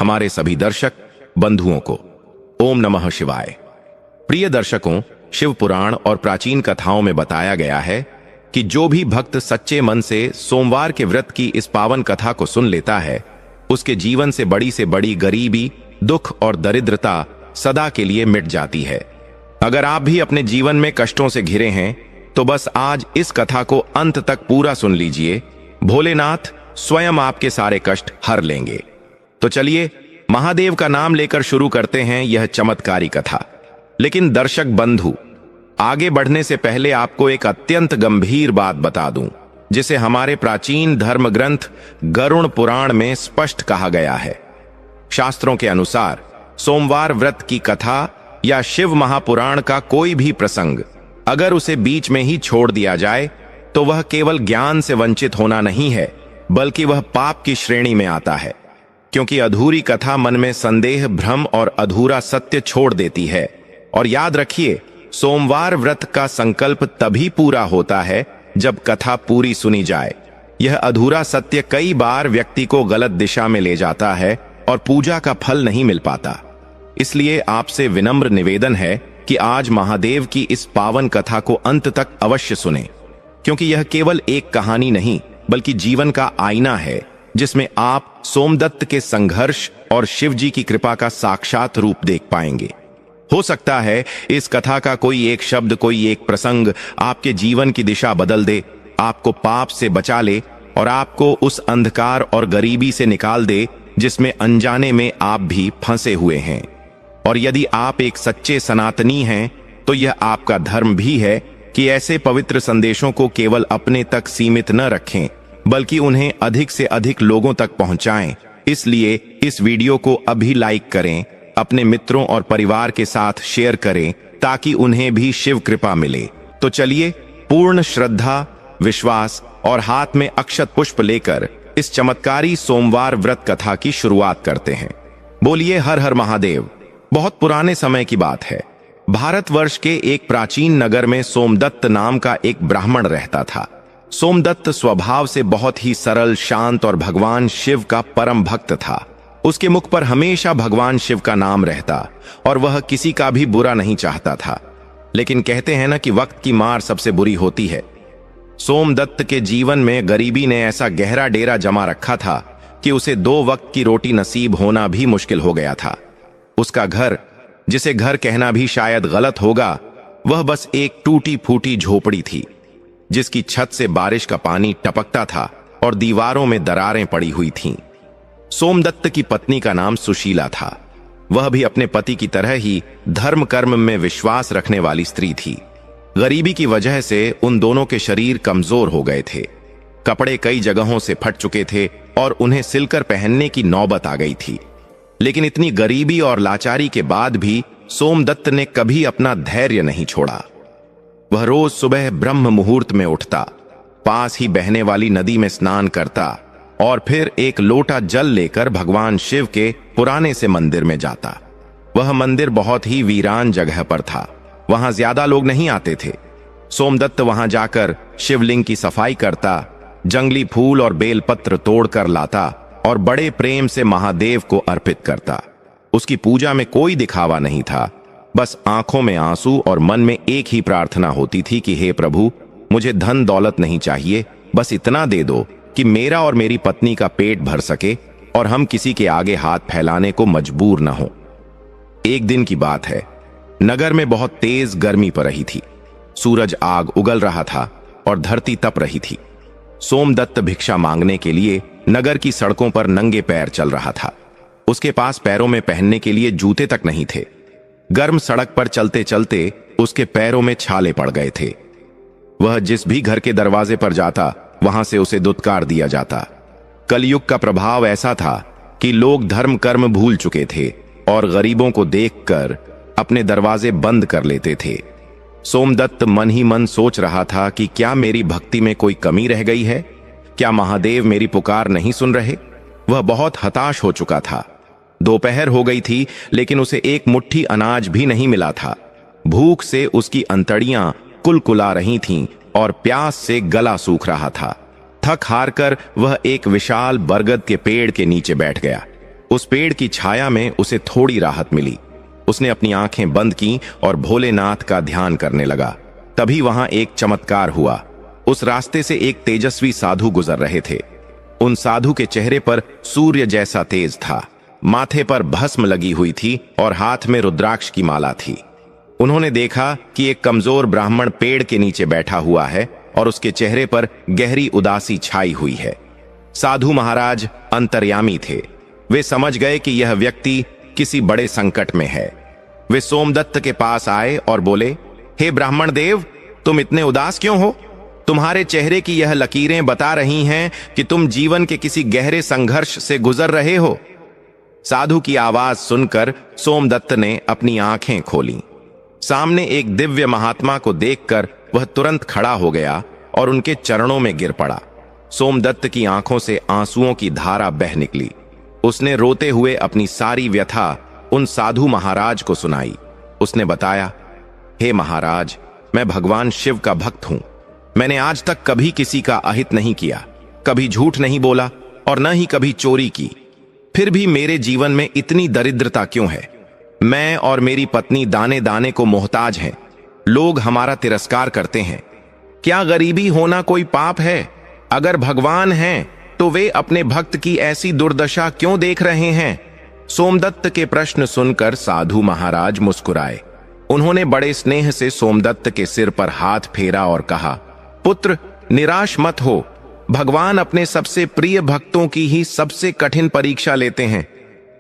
हमारे सभी दर्शक बंधुओं को ओम नमः शिवाय। प्रिय दर्शकों, शिव पुराण और प्राचीन कथाओं में बताया गया है कि जो भी भक्त सच्चे मन से सोमवार के व्रत की इस पावन कथा को सुन लेता है, उसके जीवन से बड़ी गरीबी, दुख और दरिद्रता सदा के लिए मिट जाती है। अगर आप भी अपने जीवन में कष्टों से घिरे हैं तो बस आज इस कथा को अंत तक पूरा सुन लीजिए। भोलेनाथ स्वयं आपके सारे कष्ट हर लेंगे। तो चलिए महादेव का नाम लेकर शुरू करते हैं यह चमत्कारी कथा। लेकिन दर्शक बंधु, आगे बढ़ने से पहले आपको एक अत्यंत गंभीर बात बता दूं, जिसे हमारे प्राचीन धर्म ग्रंथ गरुड़ पुराण में स्पष्ट कहा गया है। शास्त्रों के अनुसार सोमवार व्रत की कथा या शिव महापुराण का कोई भी प्रसंग अगर उसे बीच में ही छोड़ दिया जाए तो वह केवल ज्ञान से वंचित होना नहीं है, बल्कि वह पाप की श्रेणी में आता है। क्योंकि अधूरी कथा मन में संदेह, भ्रम और अधूरा सत्य छोड़ देती है। और याद रखिए, सोमवार व्रत का संकल्प तभी पूरा होता है जब कथा पूरी सुनी जाए। यह अधूरा सत्य कई बार व्यक्ति को गलत दिशा में ले जाता है और पूजा का फल नहीं मिल पाता। इसलिए आपसे विनम्र निवेदन है कि आज महादेव की इस पावन कथा को अंत तक अवश्य सुनें, क्योंकि यह केवल एक कहानी नहीं बल्कि जीवन का आईना है, जिसमें आप सोमदत्त के संघर्ष और शिव जी की कृपा का साक्षात रूप देख पाएंगे। हो सकता है इस कथा का कोई एक शब्द, कोई एक प्रसंग आपके जीवन की दिशा बदल दे, आपको पाप से बचा ले और आपको उस अंधकार और गरीबी से निकाल दे जिसमें अनजाने में आप भी फंसे हुए हैं। और यदि आप एक सच्चे सनातनी हैं तो यह आपका धर्म भी है कि ऐसे पवित्र संदेशों को केवल अपने तक सीमित न रखें, बल्कि उन्हें अधिक से अधिक लोगों तक पहुंचाएं। इसलिए इस वीडियो को अभी लाइक करें, अपने मित्रों और परिवार के साथ शेयर करें ताकि उन्हें भी शिव कृपा मिले। तो चलिए पूर्ण श्रद्धा, विश्वास और हाथ में अक्षत पुष्प लेकर इस चमत्कारी सोमवार व्रत कथा की शुरुआत करते हैं। बोलिए हर हर महादेव। बहुत पुराने समय की बात है। भारतवर्ष के एक प्राचीन नगर में सोमदत्त नाम का एक ब्राह्मण रहता था। सोमदत्त स्वभाव से बहुत ही सरल, शांत और भगवान शिव का परम भक्त था। उसके मुख पर हमेशा भगवान शिव का नाम रहता और वह किसी का भी बुरा नहीं चाहता था। लेकिन कहते हैं ना कि वक्त की मार सबसे बुरी होती है। सोमदत्त के जीवन में गरीबी ने ऐसा गहरा डेरा जमा रखा था कि उसे 2 वक्त की रोटी नसीब होना भी मुश्किल हो गया था। उसका घर, जिसे घर कहना भी शायद गलत होगा, वह बस एक टूटी फूटी झोपड़ी थी, जिसकी छत से बारिश का पानी टपकता था और दीवारों में दरारें पड़ी हुई थीं। सोमदत्त की पत्नी का नाम सुशीला था। वह भी अपने पति की तरह ही धर्म कर्म में विश्वास रखने वाली स्त्री थी। गरीबी की वजह से उन दोनों के शरीर कमजोर हो गए थे। कपड़े कई जगहों से फट चुके थे और उन्हें सिलकर पहनने की नौबत आ गई थी। लेकिन इतनी गरीबी और लाचारी के बाद भी सोमदत्त ने कभी अपना धैर्य नहीं छोड़ा। वह रोज सुबह ब्रह्म मुहूर्त में उठता, पास ही बहने वाली नदी में स्नान करता और फिर एक लोटा जल लेकर भगवान शिव के पुराने से मंदिर में जाता। वह मंदिर बहुत ही वीरान जगह पर था, वहां ज्यादा लोग नहीं आते थे। सोमदत्त वहां जाकर शिवलिंग की सफाई करता, जंगली फूल और बेलपत्र तोड़कर लाता और बड़े प्रेम से महादेव को अर्पित करता। उसकी पूजा में कोई दिखावा नहीं था, बस आंखों में आंसू और मन में एक ही प्रार्थना होती थी कि हे प्रभु, मुझे धन दौलत नहीं चाहिए, बस इतना दे दो कि मेरा और मेरी पत्नी का पेट भर सके और हम किसी के आगे हाथ फैलाने को मजबूर न हो। एक दिन की बात है, नगर में बहुत तेज गर्मी पड़ रही थी। सूरज आग उगल रहा था और धरती तप रही थी। सोमदत्त भिक्षा मांगने के लिए नगर की सड़कों पर नंगे पैर चल रहा था। उसके पास पैरों में पहनने के लिए जूते तक नहीं थे। गर्म सड़क पर चलते चलते उसके पैरों में छाले पड़ गए थे। वह जिस भी घर के दरवाजे पर जाता, वहां से उसे दुत्कार दिया जाता। कलयुग का प्रभाव ऐसा था कि लोग धर्म कर्म भूल चुके थे और गरीबों को देखकर अपने दरवाजे बंद कर लेते थे। सोमदत्त मन ही मन सोच रहा था कि क्या मेरी भक्ति में कोई कमी रह गई है? क्या महादेव मेरी पुकार नहीं सुन रहे? वह बहुत हताश हो चुका था। दोपहर हो गई थी, लेकिन उसे एक मुट्ठी अनाज भी नहीं मिला था। भूख से उसकी अंतड़ियां कुलकुला रही थीं और प्यास से गला सूख रहा था। थक हार कर वह एक विशाल बरगद के पेड़ के नीचे बैठ गया। उस पेड़ की छाया में उसे थोड़ी राहत मिली। उसने अपनी आंखें बंद की और भोलेनाथ का ध्यान करने लगा। तभी वहां एक चमत्कार हुआ। उस रास्ते से एक तेजस्वी साधु गुजर रहे थे। उन साधु के चेहरे पर सूर्य जैसा तेज था, माथे पर भस्म लगी हुई थी और हाथ में रुद्राक्ष की माला थी। उन्होंने देखा कि एक कमजोर ब्राह्मण पेड़ के नीचे बैठा हुआ है और उसके चेहरे पर गहरी उदासी छाई हुई है। साधु महाराज अंतर्यामी थे। वे समझ गए कि यह व्यक्ति किसी बड़े संकट में है। वे सोमदत्त के पास आए और बोले, हे ब्राह्मण देव, तुम इतने उदास क्यों हो? तुम्हारे चेहरे की यह लकीरें बता रही हैं कि तुम जीवन के किसी गहरे संघर्ष से गुजर रहे हो। साधु की आवाज सुनकर सोमदत्त ने अपनी आंखें खोली। सामने एक दिव्य महात्मा को देखकर वह तुरंत खड़ा हो गया और उनके चरणों में गिर पड़ा। सोमदत्त की आंखों से आंसुओं की धारा बह निकली। उसने रोते हुए अपनी सारी व्यथा उन साधु महाराज को सुनाई। उसने बताया, हे महाराज, मैं भगवान शिव का भक्त हूं। मैंने आज तक कभी किसी का अहित नहीं किया, कभी झूठ नहीं बोला और न ही कभी चोरी की। फिर भी मेरे जीवन में इतनी दरिद्रता क्यों है? मैं और मेरी पत्नी दाने दाने को मोहताज हैं। लोग हमारा तिरस्कार करते हैं। क्या गरीबी होना कोई पाप है? अगर भगवान हैं तो वे अपने भक्त की ऐसी दुर्दशा क्यों देख रहे हैं? सोमदत्त के प्रश्न सुनकर साधु महाराज मुस्कुराए। उन्होंने बड़े स्नेह से सोमदत्त के सिर पर हाथ फेरा और कहा, पुत्र, निराश मत हो। भगवान अपने सबसे प्रिय भक्तों की ही सबसे कठिन परीक्षा लेते हैं।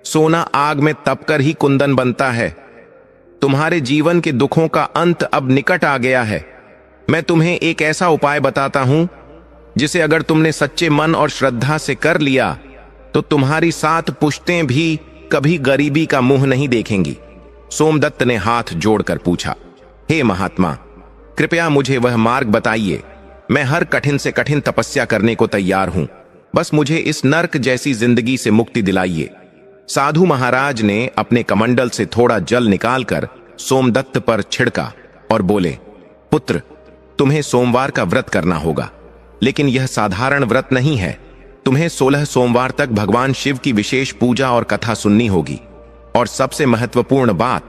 सोना आग में तपकर ही कुंदन बनता है। तुम्हारे जीवन के दुखों का अंत अब निकट आ गया है। मैं तुम्हें एक ऐसा उपाय बताता हूं जिसे अगर तुमने सच्चे मन और श्रद्धा से कर लिया तो तुम्हारी 7 पुश्तें भी कभी गरीबी का मुंह नहीं देखेंगी। सोमदत्त ने हाथ जोड़कर पूछा, हे महात्मा, कृपया मुझे वह मार्ग बताइए। मैं हर कठिन से कठिन तपस्या करने को तैयार हूं। बस मुझे इस नर्क जैसी जिंदगी से मुक्ति दिलाइए। साधु महाराज ने अपने कमंडल से थोड़ा जल निकालकर सोमदत्त पर छिड़का और बोले, पुत्र, तुम्हें सोमवार का व्रत करना होगा, लेकिन यह साधारण व्रत नहीं है। तुम्हें 16 सोमवार तक भगवान शिव की विशेष पूजा और कथा सुननी होगी। और सबसे महत्वपूर्ण बात,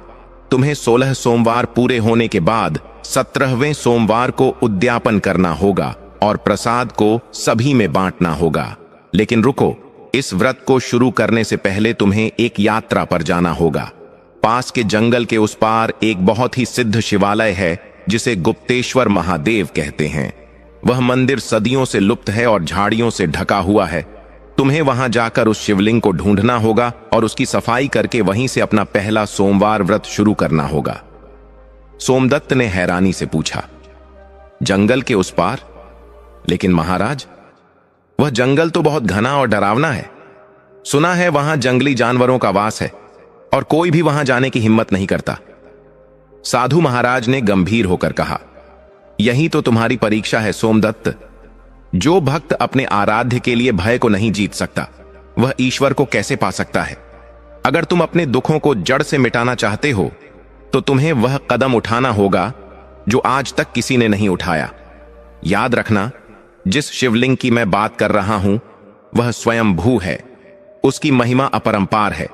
तुम्हें 16 सोमवार पूरे होने के बाद 17वें सोमवार को उद्यापन करना होगा और प्रसाद को सभी में बांटना होगा। लेकिन रुको, इस व्रत को शुरू करने से पहले तुम्हें एक यात्रा पर जाना होगा। पास के जंगल के उस पार एक बहुत ही सिद्ध शिवालय है जिसे गुप्तेश्वर महादेव कहते हैं। वह मंदिर सदियों से लुप्त है और झाड़ियों से ढका हुआ है। तुम्हें वहां जाकर उस शिवलिंग को ढूंढना होगा और उसकी सफाई करके वहीं से अपना पहला सोमवार व्रत शुरू करना होगा। सोमदत्त ने हैरानी से पूछा, जंगल के उस पार? लेकिन महाराज, वह जंगल तो बहुत घना और डरावना है। सुना है वहां जंगली जानवरों का वास है और कोई भी वहां जाने की हिम्मत नहीं करता। साधु महाराज ने गंभीर होकर कहा, यही तो तुम्हारी परीक्षा है सोमदत्त। जो भक्त अपने आराध्य के लिए भय को नहीं जीत सकता, वह ईश्वर को कैसे पा सकता है? अगर तुम अपने दुखों को जड़ से मिटाना चाहते हो तो तुम्हें वह कदम उठाना होगा जो आज तक किसी ने नहीं उठाया। याद रखना, जिस शिवलिंग की मैं बात कर रहा हूं वह स्वयंभू है। उसकी महिमा अपरंपार है।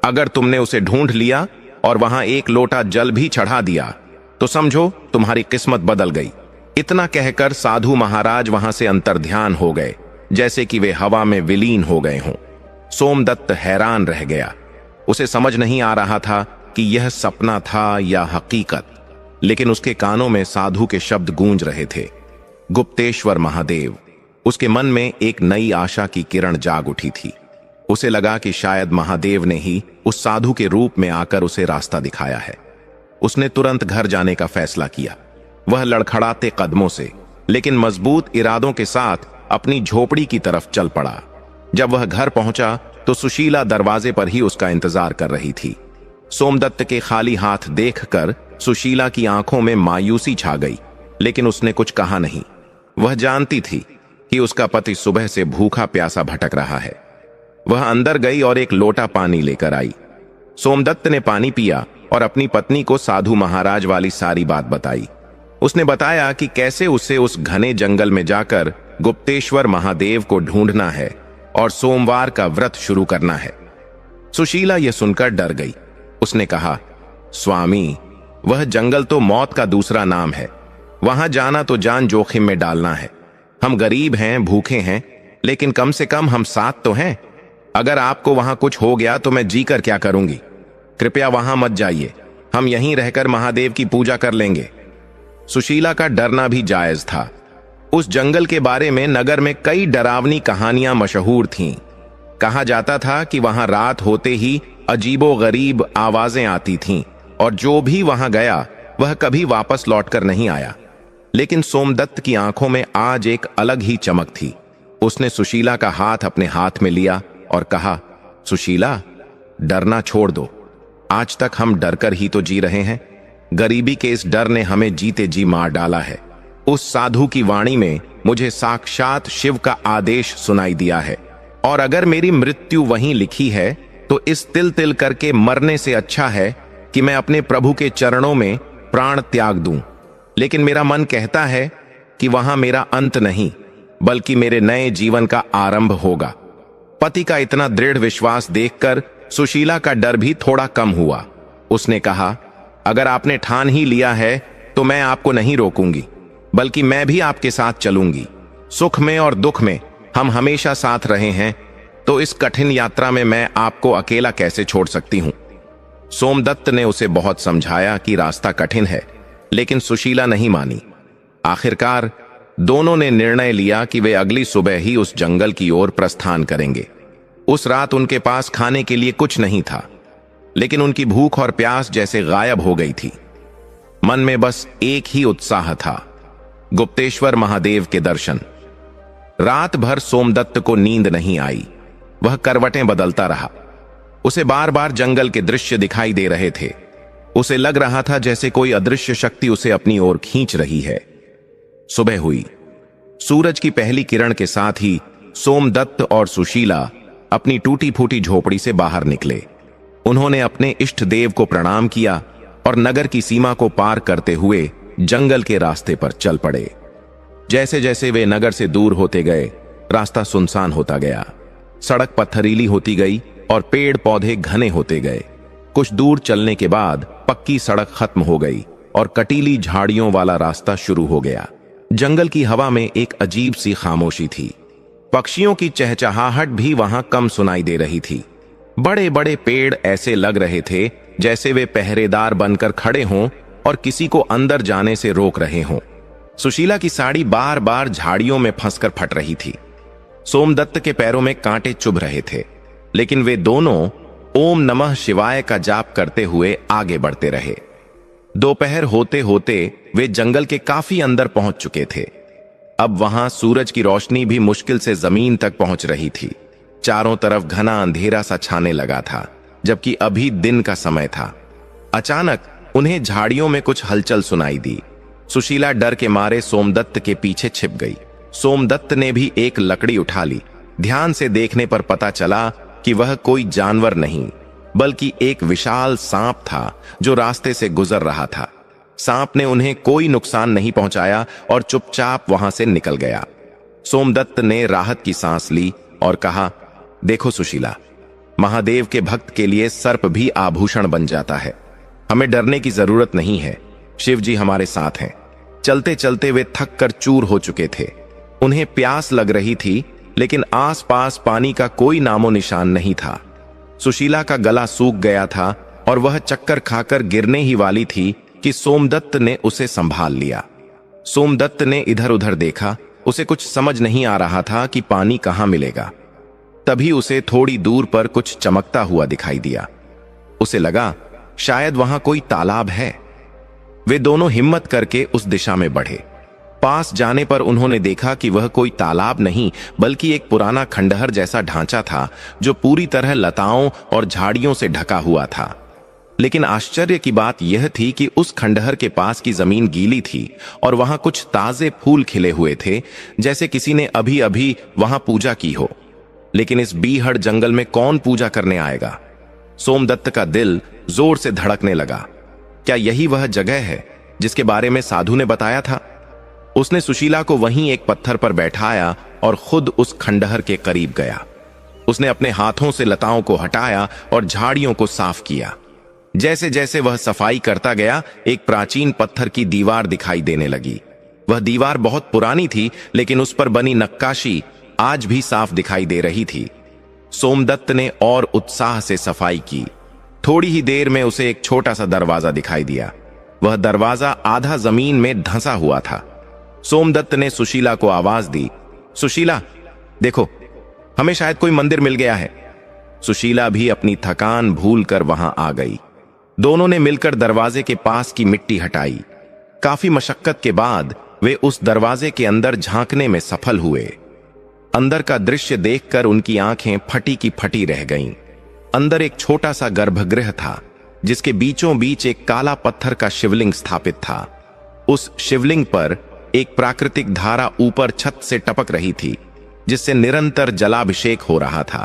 अगर तुमने उसे ढूंढ लिया और वहां एक लोटा जल भी चढ़ा दिया तो समझो तुम्हारी किस्मत बदल गई। इतना कहकर साधु महाराज वहां से अंतर्ध्यान हो गए, जैसे कि वे हवा में विलीन हो गए हों। सोमदत्त हैरान रह गया। उसे समझ नहीं आ रहा था कि यह सपना था या हकीकत, लेकिन उसके कानों में साधु के शब्द गूंज रहे थे, गुप्तेश्वर महादेव। उसके मन में एक नई आशा की किरण जाग उठी थी। उसे लगा कि शायद महादेव ने ही उस साधु के रूप में आकर उसे रास्ता दिखाया है। उसने तुरंत घर जाने का फैसला किया। वह लड़खड़ाते कदमों से लेकिन मजबूत इरादों के साथ अपनी झोपड़ी की तरफ चल पड़ा। जब वह घर पहुंचा तो सुशीला दरवाजे पर ही उसका इंतजार कर रही थी। सोमदत्त के खाली हाथ देखकर सुशीला की आंखों में मायूसी छा गई, लेकिन उसने कुछ कहा नहीं। वह जानती थी कि उसका पति सुबह से भूखा प्यासा भटक रहा है। वह अंदर गई और एक लोटा पानी लेकर आई। सोमदत्त ने पानी पिया और अपनी पत्नी को साधु महाराज वाली सारी बात बताई। उसने बताया कि कैसे उसे उस घने जंगल में जाकर गुप्तेश्वर महादेव को ढूंढना है और सोमवार का व्रत शुरू करना है। सुशीला यह सुनकर डर गई। उसने कहा, स्वामी, वह जंगल तो मौत का दूसरा नाम है। वहां जाना तो जान जोखिम में डालना है। हम गरीब हैं, भूखे हैं, लेकिन कम से कम हम साथ तो हैं। अगर आपको वहां कुछ हो गया तो मैं जी कर क्या करूंगी? कृपया वहां मत जाइए, हम यहीं रहकर महादेव की पूजा कर लेंगे। सुशीला का डरना भी जायज था। उस जंगल के बारे में नगर में कई डरावनी कहानियां मशहूर थीं। कहा जाता था कि वहां रात होते ही अजीबो गरीब आवाजें आती थीं और जो भी वहां गया वह कभी वापस लौटकर नहीं आया। लेकिन सोमदत्त की आंखों में आज एक अलग ही चमक थी। उसने सुशीला का हाथ अपने हाथ में लिया और कहा, सुशीला, डरना छोड़ दो। आज तक हम डरकर ही तो जी रहे हैं। गरीबी के इस डर ने हमें जीते जी मार डाला है। उस साधु की वाणी में मुझे साक्षात शिव का आदेश सुनाई दिया है, और अगर मेरी मृत्यु वहीं लिखी है तो इस तिल तिल करके मरने से अच्छा है कि मैं अपने प्रभु के चरणों में प्राण त्याग दूं। लेकिन मेरा मन कहता है कि वहां मेरा अंत नहीं, बल्कि मेरे नए जीवन का आरंभ होगा। पति का इतना दृढ़ विश्वास देखकर सुशीला का डर भी थोड़ा कम हुआ। उसने कहा, अगर आपने ठान ही लिया है तो मैं आपको नहीं रोकूंगी, बल्कि मैं भी आपके साथ चलूंगी। सुख में और दुख में हम हमेशा साथ रहे हैं, तो इस कठिन यात्रा में मैं आपको अकेला कैसे छोड़ सकती हूं? सोमदत्त ने उसे बहुत समझाया कि रास्ता कठिन है, लेकिन सुशीला नहीं मानी। आखिरकार दोनों ने निर्णय लिया कि वे अगली सुबह ही उस जंगल की ओर प्रस्थान करेंगे। उस रात उनके पास खाने के लिए कुछ नहीं था, लेकिन उनकी भूख और प्यास जैसे गायब हो गई थी। मन में बस एक ही उत्साह था, गुप्तेश्वर महादेव के दर्शन। रात भर सोमदत्त को नींद नहीं आई। वह करवटें बदलता रहा। उसे बार बार जंगल के दृश्य दिखाई दे रहे थे। उसे लग रहा था जैसे कोई अदृश्य शक्ति उसे अपनी ओर खींच रही है। सुबह हुई। सूरज की पहली किरण के साथ ही सोमदत्त और सुशीला अपनी टूटी फूटी झोपड़ी से बाहर निकले। उन्होंने अपने इष्ट देव को प्रणाम किया और नगर की सीमा को पार करते हुए जंगल के रास्ते पर चल पड़े। जैसे जैसे वे नगर से दूर होते गए, रास्ता सुनसान होता गया। सड़क पत्थरीली होती गई और पेड़ पौधे घने होते गए। कुछ दूर चलने के बाद पक्की सड़क खत्म हो गई और कटीली झाड़ियों वाला रास्ता शुरू हो गया। जंगल की हवा में एक अजीब सी खामोशी थी। पक्षियों की चहचहाहट भी वहां कम सुनाई दे रही थी। बड़े बड़े पेड़ ऐसे लग रहे थे जैसे वे पहरेदार बनकर खड़े हों और किसी को अंदर जाने से रोक रहे हों। सुशीला की साड़ी बार बार झाड़ियों में फंसकर फट रही थी। सोमदत्त के पैरों में कांटे चुभ रहे थे, लेकिन वे दोनों ओम नमः शिवाय का जाप करते हुए आगे बढ़ते रहे। दोपहर होते होते वे जंगल के काफी अंदर पहुंच चुके थे। अब वहां सूरज की रोशनी भी मुश्किल से जमीन तक पहुंच रही थी। चारों तरफ घना अंधेरा सा छाने लगा था, जबकि अभी दिन का समय था। अचानक उन्हें झाड़ियों में कुछ हलचल सुनाई दी। सुशीला डर के मारे सोमदत्त के पीछे छिप गई। सोमदत्त ने भी एक लकड़ी उठा ली। ध्यान से देखने पर पता चला कि वह कोई जानवर नहीं, बल्कि एक विशाल सांप था जो रास्ते से गुजर रहा था। सांप ने उन्हें कोई नुकसान नहीं पहुंचाया और चुपचाप वहां से निकल गया। सोमदत्त ने राहत की सांस ली और कहा, देखो सुशीला, महादेव के भक्त के लिए सर्प भी आभूषण बन जाता है। हमें डरने की जरूरत नहीं है। शिव जी हमारे साथ हैं। चलते चलते वे थक कर चूर हो चुके थे। उन्हें प्यास लग रही थी, लेकिन आसपास पानी का कोई नामो निशान नहीं था। सुशीला का गला सूख गया था और वह चक्कर खाकर गिरने ही वाली थी कि सोमदत्त ने उसे संभाल लिया। सोमदत्त ने इधर उधर देखा। उसे कुछ समझ नहीं आ रहा था कि पानी कहां मिलेगा। तभी उसे थोड़ी दूर पर कुछ चमकता हुआ दिखाई दिया। उसे लगा शायद वहां कोई तालाब है। वे दोनों हिम्मत करके उस दिशा में बढ़े। पास जाने पर उन्होंने देखा कि वह कोई तालाब नहीं, बल्कि एक पुराना खंडहर जैसा ढांचा था जो पूरी तरह लताओं और झाड़ियों से ढका हुआ था। लेकिन आश्चर्य की बात यह थी कि उस खंडहर के पास की जमीन गीली थी और वहां कुछ ताजे फूल खिले हुए थे, जैसे किसी ने अभी अभी वहां पूजा की हो। लेकिन इस बीहड़ जंगल में कौन पूजा करने आएगा? सोमदत्त का दिल जोर से धड़कने लगा। क्या यही वह जगह है जिसके बारे में साधु ने बताया था? उसने सुशीला को वहीं एक पत्थर पर बैठाया और खुद उस खंडहर के करीब गया। उसने अपने हाथों से लताओं को हटाया और झाड़ियों को साफ किया। जैसे जैसे वह सफाई करता गया, एक प्राचीन पत्थर की दीवार दिखाई देने लगी। वह दीवार बहुत पुरानी थी, लेकिन उस पर बनी नक्काशी आज भी साफ दिखाई दे रही थी। सोमदत्त ने और उत्साह से सफाई की। थोड़ी ही देर में उसे एक छोटा सा दरवाजा दिखाई दिया। वह दरवाजा आधा जमीन में धंसा हुआ था। सोमदत्त ने सुशीला को आवाज दी, सुशीला देखो, हमें शायद कोई मंदिर मिल गया है। सुशीला भी अपनी थकान भूलकर वहां आ गई। दोनों ने मिलकर दरवाजे के पास की मिट्टी हटाई। काफी मशक्कत के बाद वे उस दरवाजे के अंदर झांकने में सफल हुए। अंदर का दृश्य देखकर उनकी आंखें फटी की फटी रह गईं। अंदर एक छोटा सा गर्भगृह था, जिसके बीचों बीच एक काला पत्थर का शिवलिंग स्थापित था। उस शिवलिंग पर एक प्राकृतिक धारा ऊपर छत से टपक रही थी, जिससे निरंतर जलाभिषेक हो रहा था।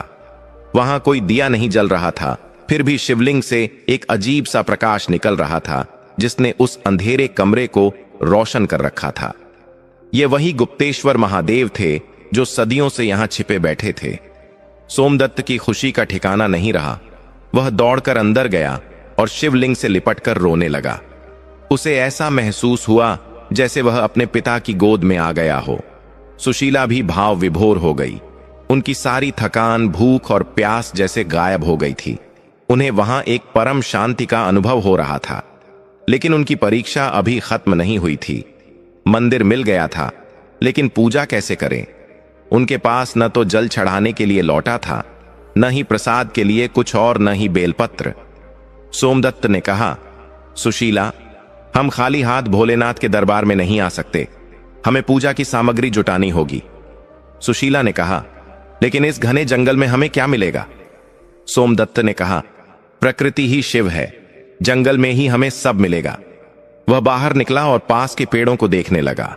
वहां कोई दिया नहीं जल रहा था, फिर भी शिवलिंग से एक अजीब सा प्रकाश निकल रहा था, जिसने उस अंधेरे कमरे को रोशन कर रखा था। ये वही गुप्तेश्वर महादेव थे जो सदियों से यहां छिपे बैठे थे। सोमदत्त की खुशी का ठिकाना नहीं रहा। वह दौड़कर अंदर गया और शिवलिंग से लिपटकर रोने लगा। उसे ऐसा महसूस हुआ जैसे वह अपने पिता की गोद में आ गया हो। सुशीला भी भाव विभोर हो गई। उनकी सारी थकान, भूख और प्यास जैसे गायब हो गई थी। उन्हें वहां एक परम शांति का अनुभव हो रहा था। लेकिन उनकी परीक्षा अभी खत्म नहीं हुई थी। मंदिर मिल गया था, लेकिन पूजा कैसे करें? उनके पास न तो जल चढ़ाने के लिए लौटा था, न ही प्रसाद के लिए कुछ और, न ही बेलपत्र। सोमदत्त ने कहा, सुशीला, हम खाली हाथ भोलेनाथ के दरबार में नहीं आ सकते। हमें पूजा की सामग्री जुटानी होगी। सुशीला ने कहा, लेकिन इस घने जंगल में हमें क्या मिलेगा? सोमदत्त ने कहा, प्रकृति ही शिव है, जंगल में ही हमें सब मिलेगा। वह बाहर निकला और पास के पेड़ों को देखने लगा।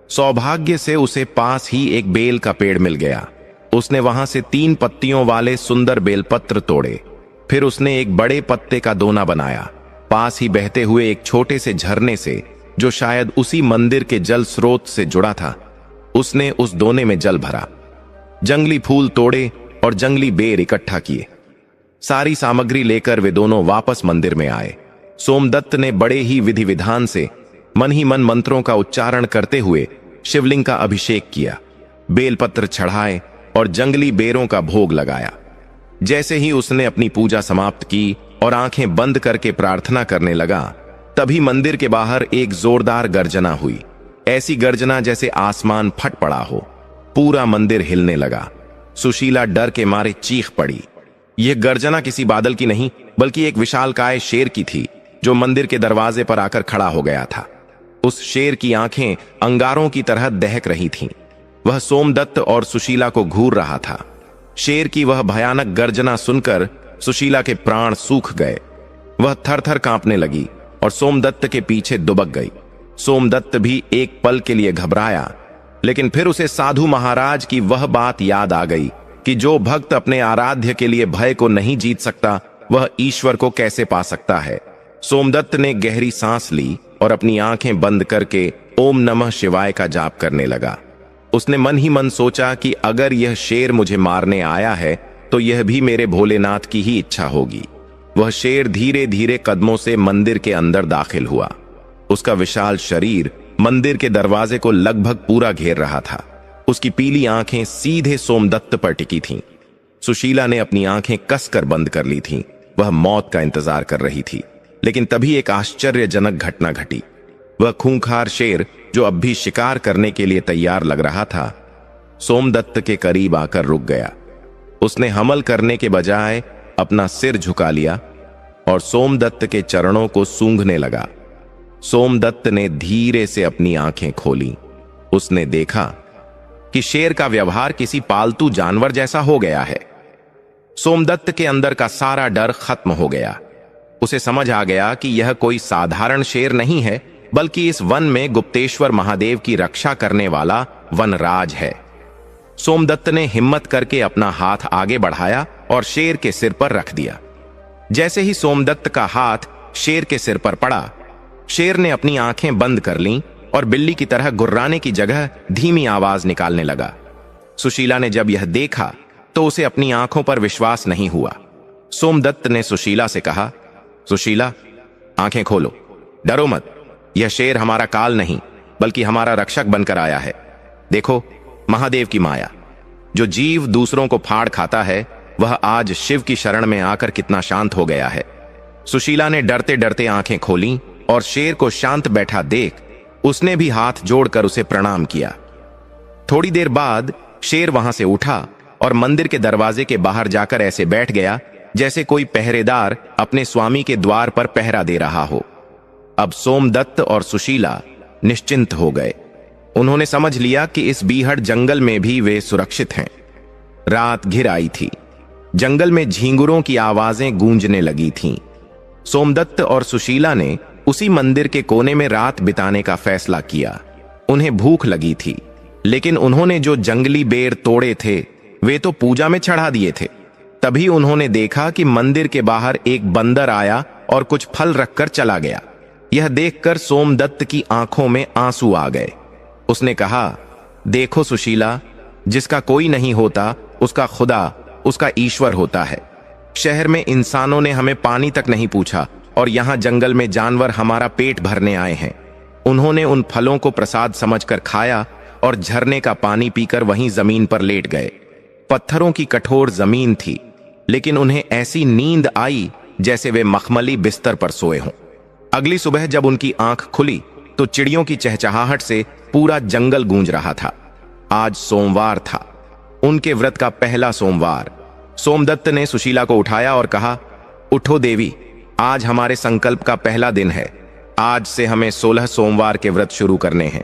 सौभाग्य से उसे पास ही एक बेल का पेड़ मिल गया। उसने वहां से 3 पत्तियों वाले सुंदर बेलपत्र तोड़े। फिर उसने एक बड़े पत्ते का दोना बनाया। पास ही बहते हुए एक छोटे से झरने से, जो शायद उसी मंदिर के जल स्रोत से जुड़ा था, उसने उस दोने में जल भरा। जंगली फूल तोड़े और जंगली बेर इकट्ठा किए। सारी सामग्री लेकर वे दोनों वापस मंदिर में आए। सोमदत्त ने बड़े ही विधि विधान से मन ही मन मंत्रों का उच्चारण करते हुए शिवलिंग का अभिषेक किया, बेलपत्र चढ़ाए और जंगली बेरों का भोग लगाया। जैसे ही उसने अपनी पूजा समाप्त की और आंखें बंद करके प्रार्थना करने लगा, तभी मंदिर के बाहर एक जोरदार गर्जना हुई। ऐसी गर्जना जैसे आसमान फट पड़ा हो। पूरा मंदिर हिलने लगा। सुशीला डर के मारे चीख पड़ी। यह गर्जना किसी बादल की नहीं, बल्कि एक विशालकाय शेर की थी, जो मंदिर के दरवाजे पर आकर खड़ा हो गया था। उस शेर की आंखें अंगारों की तरह दहक रही थीं। वह सोमदत्त और सुशीला को घूर रहा था। शेर की वह भयानक गर्जना सुनकर सुशीला के प्राण सूख गए। वह थर-थर कांपने लगी और सोमदत्त के पीछे दुबक गई। सोमदत्त भी एक पल के लिए घबराया, लेकिन फिर उसे साधु महाराज की वह बात याद आ गई कि जो भक्त अपने आराध्य के लिए भय को नहीं जीत सकता, वह ईश्वर को कैसे पा सकता है। सोमदत्त ने गहरी सांस ली और अपनी आंखें बंद करके ओम नमः शिवाय का जाप करने लगा। उसने मन ही मन सोचा कि अगर यह शेर मुझे मारने आया है, तो यह भी मेरे भोलेनाथ की ही इच्छा होगी। वह शेर धीरे धीरे कदमों से मंदिर के अंदर दाखिल हुआ। उसका विशाल शरीर मंदिर के दरवाजे को लगभग पूरा घेर रहा था। उसकी पीली आंखें सीधे सोमदत्त पर टिकी थीं। सुशीला ने अपनी आंखें कसकर बंद कर ली थीं। वह मौत का इंतजार कर रही थी। लेकिन तभी एक आश्चर्यजनक घटना घटी। वह खूंखार शेर, जो अब भी शिकार करने के लिए तैयार लग रहा था, सोमदत्त के करीब आकर रुक गया। उसने हमल करने के बजाय अपना सिर झुका लिया और सोमदत्त के चरणों को सूंघने लगा। सोमदत्त ने धीरे से अपनी आंखें खोली। उसने देखा कि शेर का व्यवहार किसी पालतू जानवर जैसा हो गया है। सोमदत्त के अंदर का सारा डर खत्म हो गया। उसे समझ आ गया कि यह कोई साधारण शेर नहीं है, बल्कि इस वन में गुप्तेश्वर महादेव की रक्षा करने वाला वनराज है। सोमदत्त ने हिम्मत करके अपना हाथ आगे बढ़ाया और शेर के सिर पर रख दिया। जैसे ही सोमदत्त का हाथ शेर के सिर पर पड़ा, शेर ने अपनी आंखें बंद कर लीं और बिल्ली की तरह गुर्राने की जगह धीमी आवाज निकालने लगा। सुशीला ने जब यह देखा तो उसे अपनी आंखों पर विश्वास नहीं हुआ। सोमदत्त ने सुशीला से कहा, सुशीला, आंखें खोलो, डरो मत। यह शेर हमारा काल नहीं बल्कि हमारा रक्षक बनकर आया है। देखो, महादेव की माया। जो जीव दूसरों को फाड़ खाता है वह आज शिव की शरण में आकर कितना शांत हो गया है। सुशीला ने डरते डरते आंखें खोलीं और शेर को शांत बैठा देख उसने भी हाथ जोड़कर उसे प्रणाम किया। थोड़ी देर बाद शेर वहां से उठा और मंदिर के दरवाजे के बाहर जाकर ऐसे बैठ गया जैसे कोई पहरेदार अपने स्वामी के द्वार पर पहरा दे रहा हो। अब सोमदत्त और सुशीला निश्चिंत हो गए। उन्होंने समझ लिया कि इस बीहड़ जंगल में भी वे सुरक्षित हैं। रात घिर आई थी। जंगल में झींगुरों की आवाजें गूंजने लगी थीं। सोमदत्त और सुशीला ने उसी मंदिर के कोने में रात बिताने का फैसला किया। उन्हें भूख लगी थी, लेकिन उन्होंने जो जंगली बेर तोड़े थे वे तो पूजा में चढ़ा दिए थे। तभी उन्होंने देखा कि मंदिर के बाहर एक बंदर आया और कुछ फल रखकर चला गया। यह देखकर सोमदत्त की आंखों में आंसू आ गए। उसने कहा, देखो सुशीला, जिसका कोई नहीं होता उसका खुदा, उसका ईश्वर होता है। शहर में इंसानों ने हमें पानी तक नहीं पूछा और यहां जंगल में जानवर हमारा पेट भरने आए हैं। उन्होंने उन फलों को प्रसाद समझकर खाया और झरने का पानी पीकर वहीं जमीन पर लेट गए। पत्थरों की कठोर जमीन थी, लेकिन उन्हें ऐसी नींद आई जैसे वे मखमली बिस्तर पर सोए हों। अगली सुबह जब उनकी आंख खुली तो चिड़ियों की चहचहाहट से पूरा जंगल गूंज रहा था। आज सोमवार था, उनके व्रत का पहला सोमवार। सोमदत्त ने सुशीला को उठाया और कहा, उठो देवी, आज हमारे संकल्प का पहला दिन है। आज से हमें 16 सोमवार के व्रत शुरू करने हैं।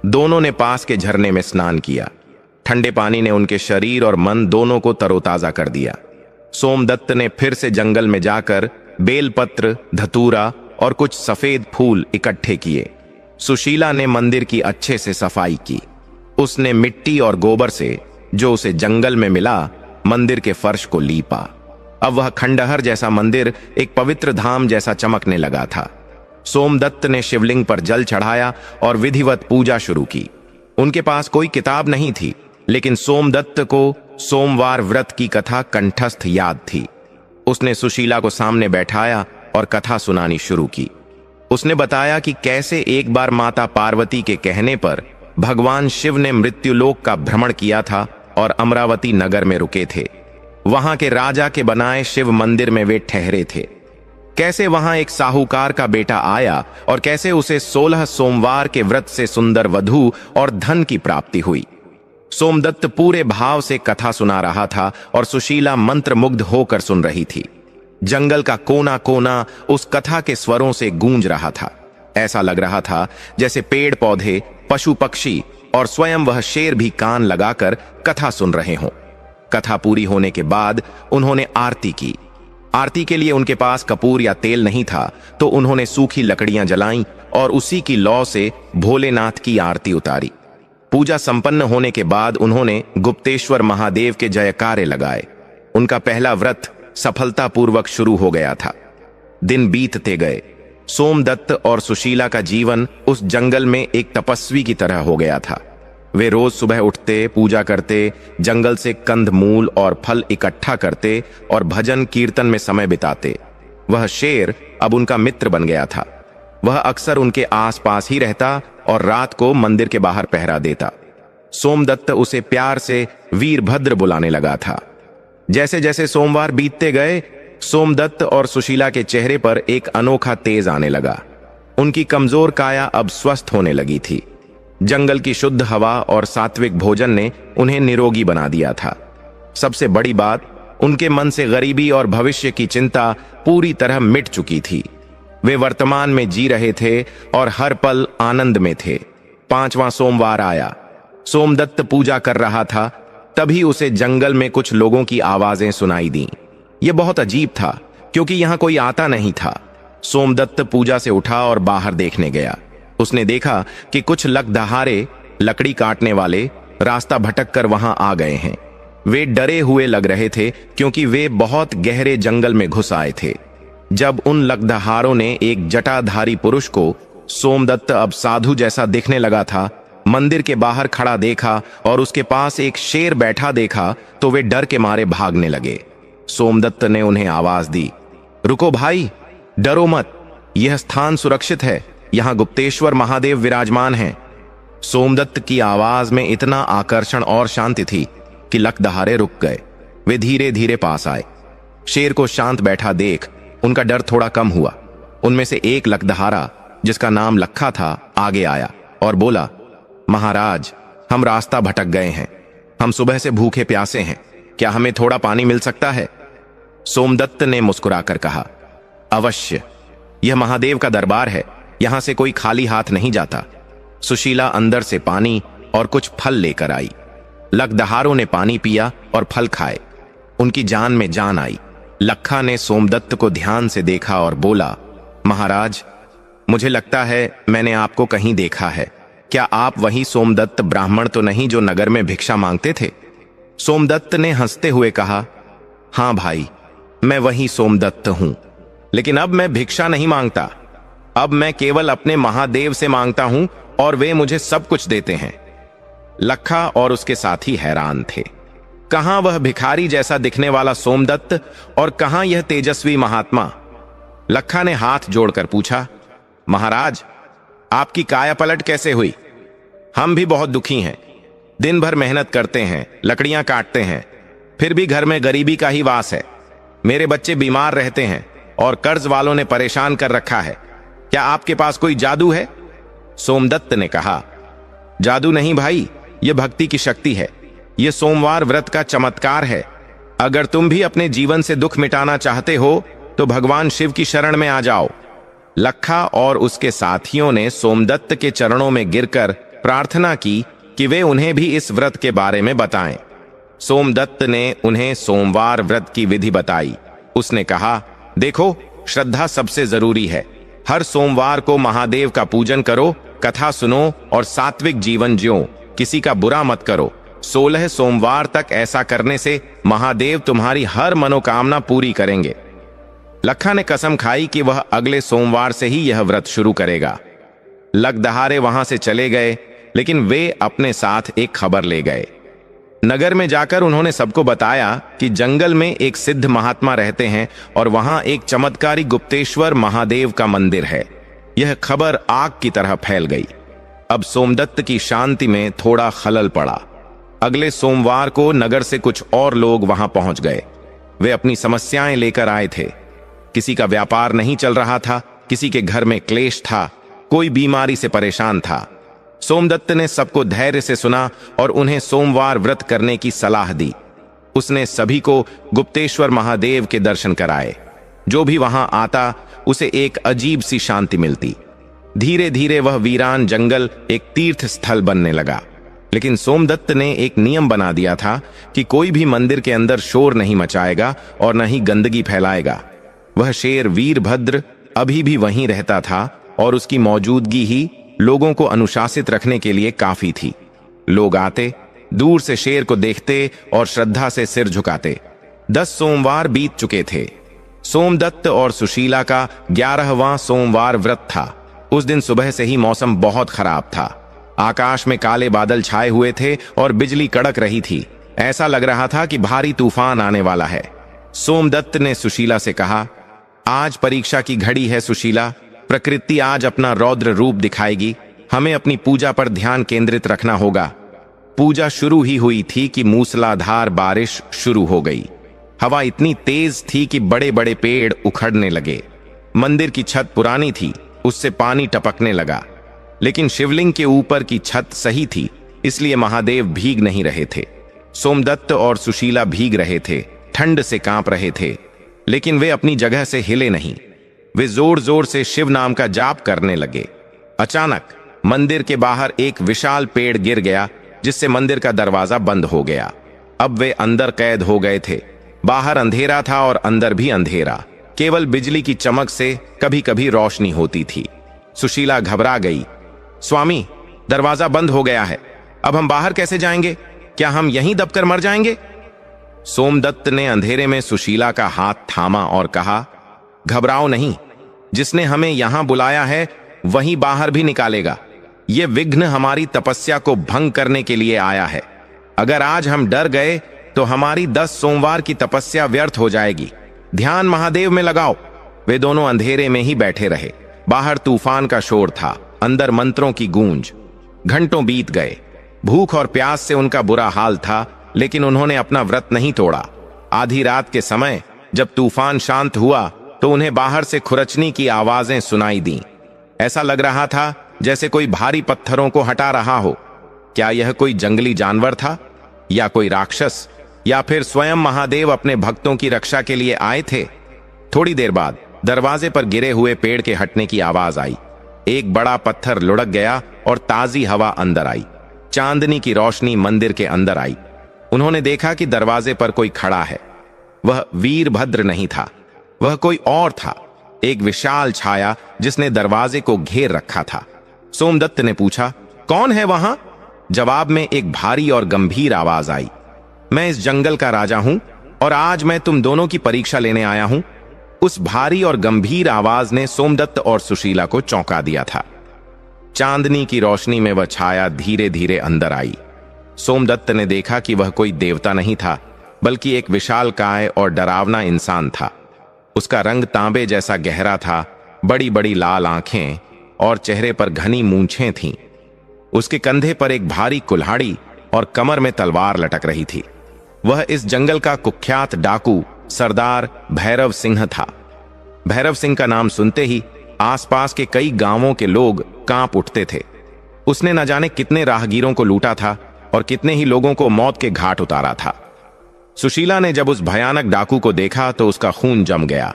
दोनों ने पास के झरने में स्नान किया। ठंडे पानी ने उनके शरीर और मन दोनों को तरोताजा कर दिया। सोमदत्त ने फिर से जंगल में जाकर बेलपत्र, धतूरा और कुछ सफेद फूल इकट्ठे किए। सुशीला ने मंदिर की अच्छे से सफाई की। उसने मिट्टी और गोबर से, जो उसे जंगल में मिला, मंदिर के फर्श को लीपा। अब वह खंडहर जैसा मंदिर एक पवित्र धाम जैसा चमकने लगा था। सोमदत्त ने शिवलिंग पर जल चढ़ाया और विधिवत पूजा शुरू की। उनके पास कोई किताब नहीं थी, लेकिन सोमदत्त को सोमवार व्रत की कथा कंठस्थ याद थी। उसने सुशीला को सामने बैठाया और कथा सुनानी शुरू की। उसने बताया कि कैसे एक बार माता पार्वती के कहने पर भगवान शिव ने मृत्युलोक का भ्रमण किया था और अमरावती नगर में रुके थे। वहां के राजा के बनाए शिव मंदिर में वे ठहरे थे। कैसे वहां एक साहूकार का बेटा आया और कैसे उसे 16 सोमवार के व्रत से सुंदर वधू और धन की प्राप्ति हुई। सोमदत्त पूरे भाव से कथा सुना रहा था और सुशीला मंत्रमुग्ध होकर सुन रही थी। जंगल का कोना कोना उस कथा के स्वरों से गूंज रहा था। ऐसा लग रहा था जैसे पेड़ पौधे, पशु पक्षी और स्वयं वह शेर भी कान लगाकर कथा सुन रहे हों। कथा पूरी होने के बाद उन्होंने आरती की। आरती के लिए उनके पास कपूर या तेल नहीं था, तो उन्होंने सूखी लकड़ियां जलाईं और उसी की लौ से भोलेनाथ की आरती उतारी। पूजा संपन्न होने के बाद उन्होंने गुप्तेश्वर महादेव के जयकारे लगाए। उनका पहला व्रत सफलतापूर्वक शुरू हो गया था। दिन बीतते गए। सोमदत्त और सुशीला का जीवन उस जंगल में एक तपस्वी की तरह हो गया था। वे रोज सुबह उठते, पूजा करते, जंगल से कंद मूल और फल इकट्ठा करते और भजन कीर्तन में समय बिताते। वह शेर अब उनका मित्र बन गया था। वह अक्सर उनके आसपास ही रहता और रात को मंदिर के बाहर पहरा देता। सोमदत्त उसे प्यार से वीरभद्र बुलाने लगा था। जैसे जैसे सोमवार बीतते गए, सोमदत्त और सुशीला के चेहरे पर एक अनोखा तेज आने लगा। उनकी कमजोर काया अब स्वस्थ होने लगी थी। जंगल की शुद्ध हवा और सात्विक भोजन ने उन्हें निरोगी बना दिया था। सबसे बड़ी बात, उनके मन से गरीबी और भविष्य की चिंता पूरी तरह मिट चुकी थी। वे वर्तमान में जी रहे थे और हर पल आनंद में थे। 5वां सोमवार आया। सोमदत्त पूजा कर रहा था, तभी उसे जंगल में कुछ लोगों की आवाजें सुनाई दी। यह बहुत अजीब था, क्योंकि यहां कोई आता नहीं था। सोमदत्त पूजा से उठा और बाहर देखने गया। उसने देखा कि कुछ लकदहारे, लकड़ी काटने वाले, रास्ता भटक कर वहां आ गए हैं। वे डरे हुए लग रहे थे, क्योंकि वे बहुत गहरे जंगल में घुस आए थे। जब उन लकदहारों ने एक जटाधारी पुरुष को, सोमदत्त अब साधु जैसा दिखने लगा था, मंदिर के बाहर खड़ा देखा और उसके पास एक शेर बैठा देखा तो वे डर के मारे भागने लगे। सोमदत्त ने उन्हें आवाज दी, रुको भाई, डरो मत, यह स्थान सुरक्षित है, यहां गुप्तेश्वर महादेव विराजमान हैं। सोमदत्त की आवाज में इतना आकर्षण और शांति थी कि लकदहारे रुक गए। वे धीरे धीरे पास आए। शेर को शांत बैठा देख उनका डर थोड़ा कम हुआ। उनमें से एक लकदहारा, जिसका नाम लखा था, आगे आया और बोला, महाराज, हम रास्ता भटक गए हैं, हम सुबह से भूखे प्यासे हैं, क्या हमें थोड़ा पानी मिल सकता है? सोमदत्त ने मुस्कुराकर कहा, अवश्य, यह महादेव का दरबार है, यहां से कोई खाली हाथ नहीं जाता। सुशीला अंदर से पानी और कुछ फल लेकर आई। लकदहारों ने पानी पिया और फल खाए। उनकी जान में जान आई। लखा ने सोमदत्त को ध्यान से देखा और बोला, महाराज, मुझे लगता है मैंने आपको कहीं देखा है। क्या आप वही सोमदत्त ब्राह्मण तो नहीं जो नगर में भिक्षा मांगते थे? सोमदत्त ने हंसते हुए कहा, हां भाई, मैं वही सोमदत्त हूं, लेकिन अब मैं भिक्षा नहीं मांगता। अब मैं केवल अपने महादेव से मांगता हूं और वे मुझे सब कुछ देते हैं। लखा और उसके साथी हैरान थे। कहां वह भिखारी जैसा दिखने वाला सोमदत्त और कहां यह तेजस्वी महात्मा? लखा ने हाथ जोड़कर पूछा, महाराज, आपकी काया पलट कैसे हुई? हम भी बहुत दुखी हैं। दिन भर मेहनत करते हैं, लकड़ियां काटते हैं, फिर भी घर में गरीबी का ही वास है। मेरे बच्चे बीमार रहते हैं और कर्ज वालों ने परेशान कर रखा है। क्या आपके पास कोई जादू है? सोमदत्त ने कहा, जादू नहीं भाई, यह भक्ति की शक्ति है। यह सोमवार व्रत का चमत्कार है। अगर तुम भी अपने जीवन से दुख मिटाना चाहते हो तो भगवान शिव की शरण में आ जाओ। लखा और उसके साथियों ने सोमदत्त के चरणों में गिरकर प्रार्थना की कि वे उन्हें भी इस व्रत के बारे में बताएं। सोमदत्त ने उन्हें सोमवार व्रत की विधि बताई। उसने कहा, देखो, श्रद्धा सबसे जरूरी है। हर सोमवार को महादेव का पूजन करो, कथा सुनो और सात्विक जीवन जियो, किसी का बुरा मत करो। 16 सोमवार तक ऐसा करने से महादेव तुम्हारी हर मनोकामना पूरी करेंगे। लखा ने कसम खाई कि वह अगले सोमवार से ही यह व्रत शुरू करेगा। लकदहारे वहां से चले गए, लेकिन वे अपने साथ एक खबर ले गए। नगर में जाकर उन्होंने सबको बताया कि जंगल में एक सिद्ध महात्मा रहते हैं और वहां एक चमत्कारी गुप्तेश्वर महादेव का मंदिर है। यह खबर आग की तरह फैल गई। अब सोमदत्त की शांति में थोड़ा खलल पड़ा। अगले सोमवार को नगर से कुछ और लोग वहां पहुंच गए। वे अपनी समस्याएं लेकर आए थे। किसी का व्यापार नहीं चल रहा था, किसी के घर में क्लेश था, कोई बीमारी से परेशान था। सोमदत्त ने सबको धैर्य से सुना और उन्हें सोमवार व्रत करने की सलाह दी। उसने सभी को गुप्तेश्वर महादेव के दर्शन कराए। जो भी वहां आता उसे एक अजीब सी शांति मिलती। धीरे धीरे वह वीरान जंगल एक तीर्थ स्थल बनने लगा। लेकिन सोमदत्त ने एक नियम बना दिया था कि कोई भी मंदिर के अंदर शोर नहीं मचाएगा और न ही गंदगी फैलाएगा। वह शेर वीरभद्र अभी भी वहीं रहता था और उसकी मौजूदगी ही लोगों को अनुशासित रखने के लिए काफी थी। लोग आते, दूर से शेर को देखते और श्रद्धा से सिर झुकाते। 10 सोमवार बीत चुके थे। सोमदत्त और सुशीला का 11वां सोमवार व्रत था। उस दिन सुबह से ही मौसम बहुत खराब था। आकाश में काले बादल छाए हुए थे और बिजली कड़क रही थी। ऐसा लग रहा था कि भारी तूफान आने वाला है। सोमदत्त ने सुशीला से कहा, आज परीक्षा की घड़ी है सुशीला, प्रकृति आज अपना रौद्र रूप दिखाएगी। हमें अपनी पूजा पर ध्यान केंद्रित रखना होगा। पूजा शुरू ही हुई थी कि मूसलाधार बारिश शुरू हो गई। हवा इतनी तेज थी कि बड़े बड़े पेड़ उखड़ने लगे। मंदिर की छत पुरानी थी, उससे पानी टपकने लगा। लेकिन शिवलिंग के ऊपर की छत सही थी, इसलिए महादेव भीग नहीं रहे थे। सोमदत्त और सुशीला भीग रहे थे, ठंड से कांप रहे थे, लेकिन वे अपनी जगह से हिले नहीं। वे जोर जोर से शिव नाम का जाप करने लगे। अचानक मंदिर के बाहर एक विशाल पेड़ गिर गया, जिससे मंदिर का दरवाजा बंद हो गया। अब वे अंदर कैद हो गए थे। बाहर अंधेरा था और अंदर भी अंधेरा। केवल बिजली की चमक से कभी कभी रोशनी होती थी। सुशीला घबरा गई। स्वामी, दरवाजा बंद हो गया है, अब हम बाहर कैसे जाएंगे? क्या हम यहीं दबकर मर जाएंगे? सोमदत्त ने अंधेरे में सुशीला का हाथ थामा और कहा, घबराओ नहीं, जिसने हमें यहां बुलाया है वही बाहर भी निकालेगा। ये विघ्न हमारी तपस्या को भंग करने के लिए आया है। अगर आज हम डर गए तो हमारी 10 सोमवार की तपस्या व्यर्थ हो जाएगी। ध्यान महादेव में लगाओ। वे दोनों अंधेरे में ही बैठे रहे। बाहर तूफान का शोर था, अंदर मंत्रों की गूंज। घंटों बीत गए। भूख और प्यास से उनका बुरा हाल था, लेकिन उन्होंने अपना व्रत नहीं तोड़ा। आधी रात के समय जब तूफान शांत हुआ तो उन्हें बाहर से खुरचनी की आवाजें सुनाई दीं। ऐसा लग रहा था जैसे कोई भारी पत्थरों को हटा रहा हो। क्या यह कोई जंगली जानवर था, या कोई राक्षस, या फिर स्वयं महादेव अपने भक्तों की रक्षा के लिए आए थे? थोड़ी देर बाद दरवाजे पर गिरे हुए पेड़ के हटने की आवाज आई। एक बड़ा पत्थर लुढ़क गया और ताजी हवा अंदर आई। चांदनी की रोशनी मंदिर के अंदर आई। उन्होंने देखा कि दरवाजे पर कोई खड़ा है। वह वीरभद्र नहीं था, वह कोई और था, एक विशाल छाया जिसने दरवाजे को घेर रखा था। सोमदत्त ने पूछा, कौन है वहां? जवाब में एक भारी और गंभीर आवाज आई, मैं इस जंगल का राजा हूं और आज मैं तुम दोनों की परीक्षा लेने आया हूं। उस भारी और गंभीर आवाज ने सोमदत्त और सुशीला को चौंका दिया था। चांदनी की रोशनी में वह छाया धीरे धीरे अंदर आई। सोमदत्त ने देखा कि वह कोई देवता नहीं था, बल्कि एक विशालकाय और डरावना इंसान था। उसका रंग तांबे जैसा गहरा था, बड़ी बड़ी लाल आंखें और चेहरे पर घनी मूंछें थीं। उसके कंधे पर एक भारी कुल्हाड़ी और कमर में तलवार लटक रही थी। वह इस जंगल का कुख्यात डाकू सरदार भैरव सिंह था। भैरव सिंह का नाम सुनते ही आसपास के कई गांवों के लोग कांप उठते थे। उसने न जाने कितने राहगीरों को लूटा था और कितने ही लोगों को मौत के घाट उतारा था। सुशीला ने जब उस भयानक डाकू को देखा तो उसका खून जम गया।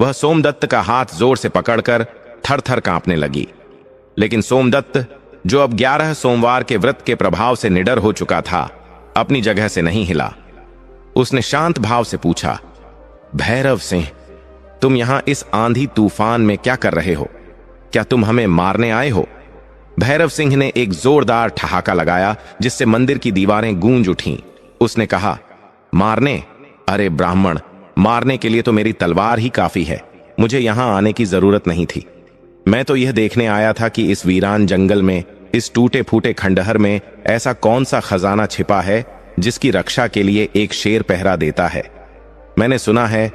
वह सोमदत्त का हाथ जोर से पकड़कर थर थर कांपने लगी। लेकिन सोमदत्त, जो अब 11 सोमवार के व्रत के प्रभाव से निडर हो चुका था, अपनी जगह से नहीं हिला। उसने शांत भाव से पूछा, भैरव सिंह, तुम यहां इस आंधी तूफान में क्या कर रहे हो? क्या तुम हमें मारने आए हो? भैरव सिंह ने एक जोरदार ठहाका लगाया जिससे मंदिर की दीवारें गूंज उठीं। उसने कहा, मारने? अरे ब्राह्मण, मारने के लिए तो मेरी तलवार ही काफी है। मुझे यहां आने की जरूरत नहीं थी। मैं तो यह देखने आया था कि इस वीरान जंगल में, इस टूटे फूटे खंडहर में ऐसा कौन सा खजाना छिपा है जिसकी रक्षा के लिए एक शेर पहरा देता है। मैंने सुना है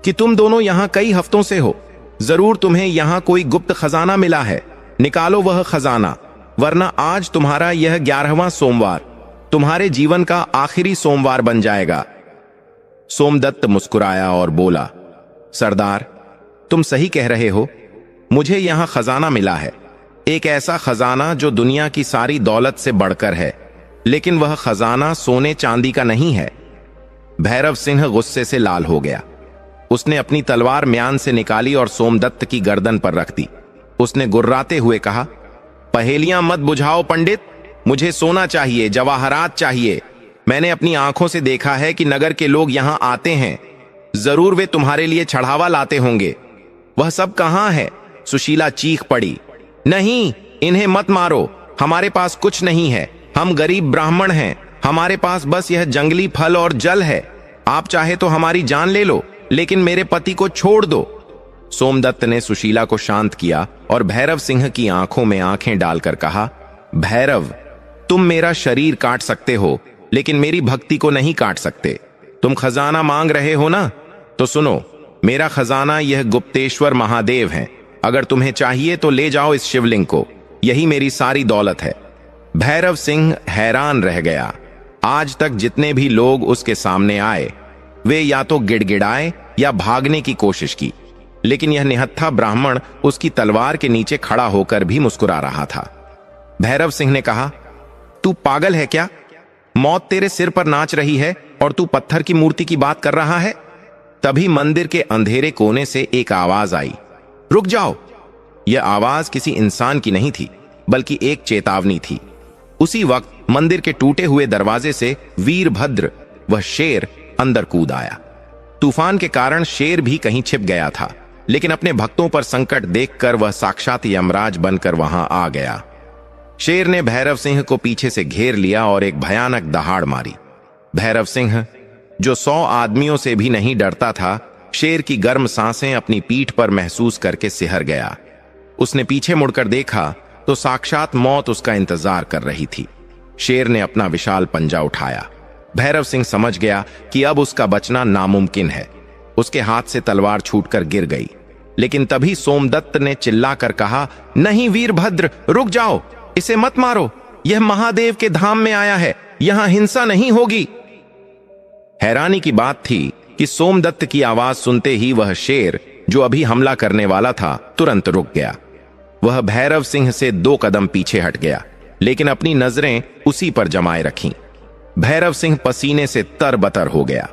कि तुम दोनों यहां कई हफ्तों से हो। जरूर तुम्हें यहां कोई गुप्त खजाना मिला है। निकालो वह खजाना, वरना आज तुम्हारा यह 11वां सोमवार तुम्हारे जीवन का आखिरी सोमवार बन जाएगा। सोमदत्त मुस्कुराया और बोला, सरदार, तुम सही कह रहे हो। मुझे यहां खजाना मिला है, एक ऐसा खजाना जो दुनिया की सारी दौलत से बढ़कर है, लेकिन वह खजाना सोने चांदी का नहीं है। भैरव सिंह गुस्से से लाल हो गया। उसने अपनी तलवार म्यान से निकाली और सोमदत्त की गर्दन पर रख दी। उसने गुर्राते हुए कहा, पहेलियां मत बुझाओ पंडित, मुझे सोना चाहिए, जवाहरात चाहिए। मैंने अपनी आंखों से देखा है कि नगर के लोग यहां आते हैं। जरूर वे तुम्हारे लिए चढ़ावा लाते होंगे। वह सब कहां है? सुशीला चीख पड़ी, नहीं, इन्हें मत मारो, हमारे पास कुछ नहीं है। हम गरीब ब्राह्मण हैं, हमारे पास बस यह जंगली फल और जल है। आप चाहे तो हमारी जान ले लो, लेकिन मेरे पति को छोड़ दो। सोमदत्त ने सुशीला को शांत किया और भैरव सिंह की आंखों में आंखें डालकर कहा, भैरव, तुम मेरा शरीर काट सकते हो, लेकिन मेरी भक्ति को नहीं काट सकते। तुम खजाना मांग रहे हो ना, तो सुनो, मेरा खजाना यह गुप्तेश्वर महादेव है। अगर तुम्हें चाहिए तो ले जाओ इस शिवलिंग को, यही मेरी सारी दौलत है। भैरव सिंह हैरान रह गया। आज तक जितने भी लोग उसके सामने आए, वे या तो गिड़गिड़ाए या भागने की कोशिश की, लेकिन यह निहत्था ब्राह्मण उसकी तलवार के नीचे खड़ा होकर भी मुस्कुरा रहा था। भैरव सिंह ने कहा, तू पागल है क्या? मौत तेरे सिर पर नाच रही है और तू पत्थर की मूर्ति की बात कर रहा है। तभी मंदिर के अंधेरे कोने से एक आवाज आई, रुक जाओ। यह आवाज किसी इंसान की नहीं थी, बल्कि एक चेतावनी थी। उसी वक्त मंदिर के टूटे हुए दरवाजे से वीरभद्र, वह शेर, अंदर कूद आया। तूफान के कारण शेर भी कहीं छिप गया था, लेकिन अपने भक्तों पर संकट देखकर वह साक्षात यमराज बनकर वहां आ गया। शेर ने भैरव सिंह को पीछे से घेर लिया और एक भयानक दहाड़ मारी। भैरव सिंह, जो 100 आदमियों से भी नहीं डरता था, शेर की गर्म सांसें अपनी पीठ पर महसूस करके सिहर गया। उसने पीछे मुड़कर देखा तो साक्षात मौत उसका इंतजार कर रही थी। शेर ने अपना विशाल पंजा उठाया। भैरव सिंह समझ गया कि अब उसका बचना नामुमकिन है। उसके हाथ से तलवार छूटकर गिर गई। लेकिन तभी सोमदत्त ने चिल्लाकर कहा, नहीं वीरभद्र, रुक जाओ, इसे मत मारो। यह महादेव के धाम में आया है, यहां हिंसा नहीं होगी। हैरानी की बात थी कि सोमदत्त की आवाज सुनते ही वह शेर जो अभी हमला करने वाला था तुरंत रुक गया। वह भैरव सिंह से 2 कदम पीछे हट गया, लेकिन अपनी नजरें उसी पर जमाए रखीं। भैरव सिंह पसीने से तरबतर हो गया।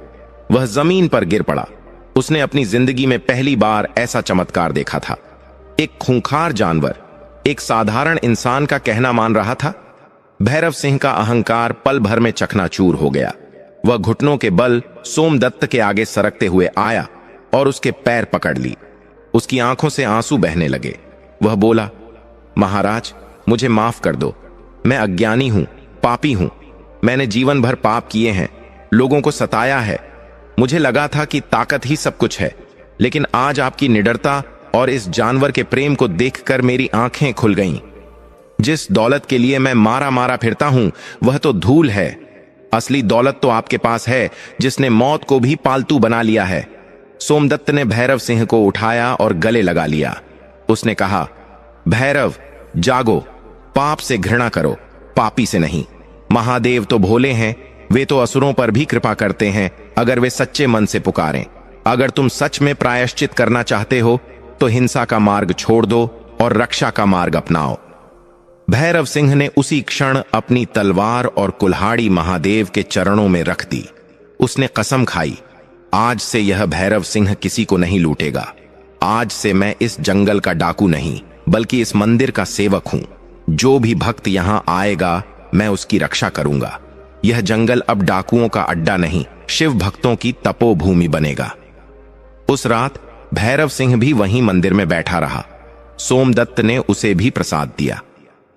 वह जमीन पर गिर पड़ा। उसने अपनी जिंदगी में पहली बार ऐसा चमत्कार देखा था। एक खूंखार जानवर एक साधारण इंसान का कहना मान रहा था। भैरव सिंह का अहंकार पल भर में चकनाचूर हो गया। वह घुटनों के बल सोमदत्त के आगे सरकते हुए आया और उसके पैर पकड़ ली। उसकी आंखों से आंसू बहने लगे। वह बोला, महाराज, मुझे माफ कर दो। मैं अज्ञानी हूं, पापी हूं। मैंने जीवन भर पाप किए हैं, लोगों को सताया है। मुझे लगा था कि ताकत ही सब कुछ है, लेकिन आज आपकी निडरता और इस जानवर के प्रेम को देखकर मेरी आंखें खुल गईं। जिस दौलत के लिए मैं मारा मारा फिरता हूं, वह तो धूल है। असली दौलत तो आपके पास है, जिसने मौत को भी पालतू बना लिया है। सोमदत्त ने भैरव सिंह को उठाया और गले लगा लिया। उसने कहा, भैरव, जागो, पाप से घृणा करो, पापी से नहीं। महादेव तो भोले हैं, वे तो असुरों पर भी कृपा करते हैं अगर वे सच्चे मन से पुकारें। अगर तुम सच में प्रायश्चित करना चाहते हो तो हिंसा का मार्ग छोड़ दो और रक्षा का मार्ग अपनाओ। भैरव सिंह ने उसी क्षण अपनी तलवार और कुल्हाड़ी महादेव के चरणों में रख दी। उसने कसम खाई, आज से यह भैरव सिंह किसी को नहीं लूटेगा। आज से मैं इस जंगल का डाकू नहीं, बल्कि इस मंदिर का सेवक हूं। जो भी भक्त यहां आएगा, मैं उसकी रक्षा करूंगा। यह जंगल अब डाकुओं का अड्डा नहीं, शिव भक्तों की तपोभूमि बनेगा। उस रात भैरव सिंह भी वहीं मंदिर में बैठा रहा। सोमदत्त ने उसे भी प्रसाद दिया।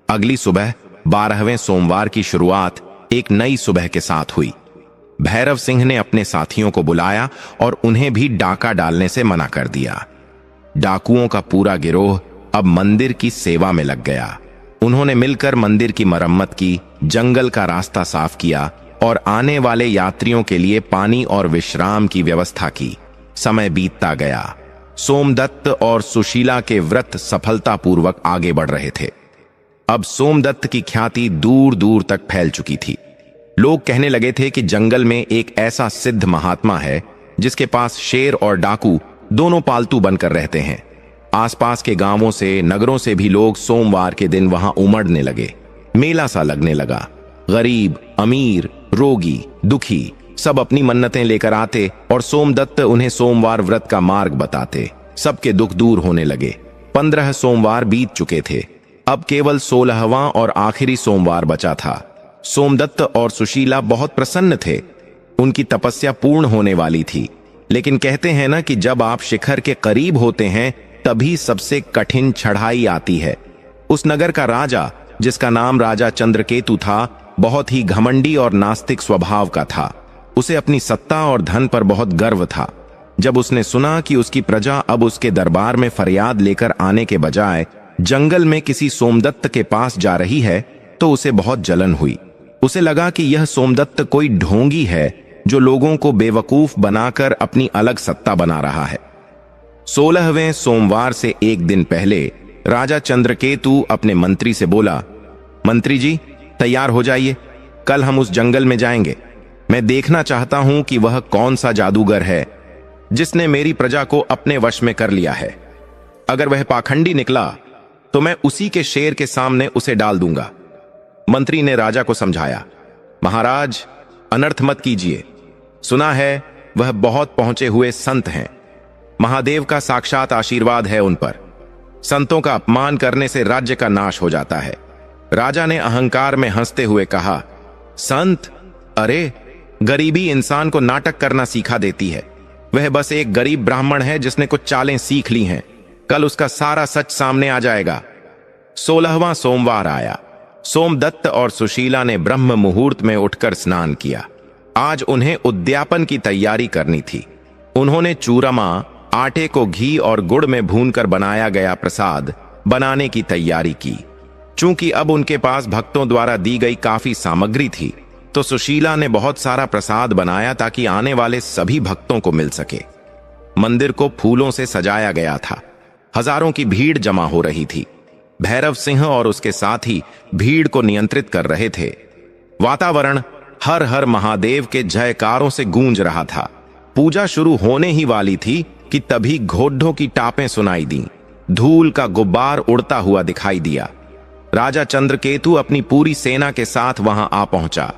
अगली सुबह 12वें सोमवार की शुरुआत एक नई सुबह के साथ हुई। भैरव सिंह ने अपने साथियों को बुलाया और उन्हें भी डाका डालने से मना कर दिया। डाकुओं का पूरा गिरोह अब मंदिर की सेवा में लग गया। उन्होंने मिलकर मंदिर की मरम्मत की, जंगल का रास्ता साफ किया और आने वाले यात्रियों के लिए पानी और विश्राम की व्यवस्था की। समय बीतता गया। सोमदत्त और सुशीला के व्रत सफलतापूर्वक आगे बढ़ रहे थे। अब सोमदत्त की ख्याति दूर दूर तक फैल चुकी थी। लोग कहने लगे थे कि जंगल में एक ऐसा सिद्ध महात्मा है जिसके पास शेर और डाकू दोनों पालतू बनकर रहते हैं। आसपास के गांवों से, नगरों से भी लोग सोमवार के दिन वहां उमड़ने लगे। मेला सा लगने लगा। गरीब, अमीर, रोगी, दुखी सब अपनी मन्नतें लेकर आते और सोमदत्त उन्हें सोमवार व्रत का मार्ग बताते। सबके दुख दूर होने लगे। 15 सोमवार बीत चुके थे। अब केवल 16वां और आखिरी सोमवार बचा था। सोमदत्त और सुशीला बहुत प्रसन्न थे। उनकी तपस्या पूर्ण होने वाली थी। लेकिन कहते हैं ना कि जब आप शिखर के करीब होते हैं तभी सबसे कठिन चढ़ाई आती है। उस नगर का राजा, जिसका नाम राजा चंद्रकेतु था, बहुत ही घमंडी और नास्तिक स्वभाव का था। उसे अपनी सत्ता और धन पर बहुत गर्व था। जब उसने सुना कि उसकी प्रजा अब उसके दरबार में फरियाद लेकर आने के बजाय जंगल में किसी सोमदत्त के पास जा रही है, तो उसे बहुत जलन हुई। उसे लगा कि यह सोमदत्त कोई ढोंगी है जो लोगों को बेवकूफ बनाकर अपनी अलग सत्ता बना रहा है। 16वें सोमवार से एक दिन पहले राजा चंद्रकेतु अपने मंत्री से बोला, मंत्री जी, तैयार हो जाइए, कल हम उस जंगल में जाएंगे। मैं देखना चाहता हूं कि वह कौन सा जादूगर है जिसने मेरी प्रजा को अपने वश में कर लिया है। अगर वह पाखंडी निकला तो मैं उसी के शेर के सामने उसे डाल दूंगा। मंत्री ने राजा को समझाया, महाराज, अनर्थ मत कीजिए। सुना है वह बहुत पहुंचे हुए संत हैं। महादेव का साक्षात आशीर्वाद है उन पर। संतों का अपमान करने से राज्य का नाश हो जाता है। राजा ने अहंकार में हंसते हुए कहा, संत? अरे, गरीबी इंसान को नाटक करना सिखा देती है। वह बस एक गरीब ब्राह्मण है जिसने कुछ चालें सीख ली हैं। कल उसका सारा सच सामने आ जाएगा। 16वां सोमवार आया। सोमदत्त और सुशीला ने ब्रह्म मुहूर्त में उठकर स्नान किया। आज उन्हें उद्यापन की तैयारी करनी थी। उन्होंने चूरमा, आटे को घी और गुड़ में भूनकर बनाया गया प्रसाद बनाने की तैयारी की। चूंकि अब उनके पास भक्तों द्वारा दी गई काफी सामग्री थी, तो सुशीला ने बहुत सारा प्रसाद बनाया ताकि आने वाले सभी भक्तों को मिल सके। मंदिर को फूलों से सजाया गया था। हजारों की भीड़ जमा हो रही थी। भैरव सिंह और उसके साथी भीड़ को नियंत्रित कर रहे थे। वातावरण हर हर महादेव के जयकारों से गूंज रहा था। पूजा शुरू होने ही वाली थी कि तभी घोड़ों की टापें सुनाई दी। धूल का गुब्बार उड़ता हुआ दिखाई दिया। राजा चंद्रकेतु अपनी पूरी सेना के साथ वहां आ पहुंचा।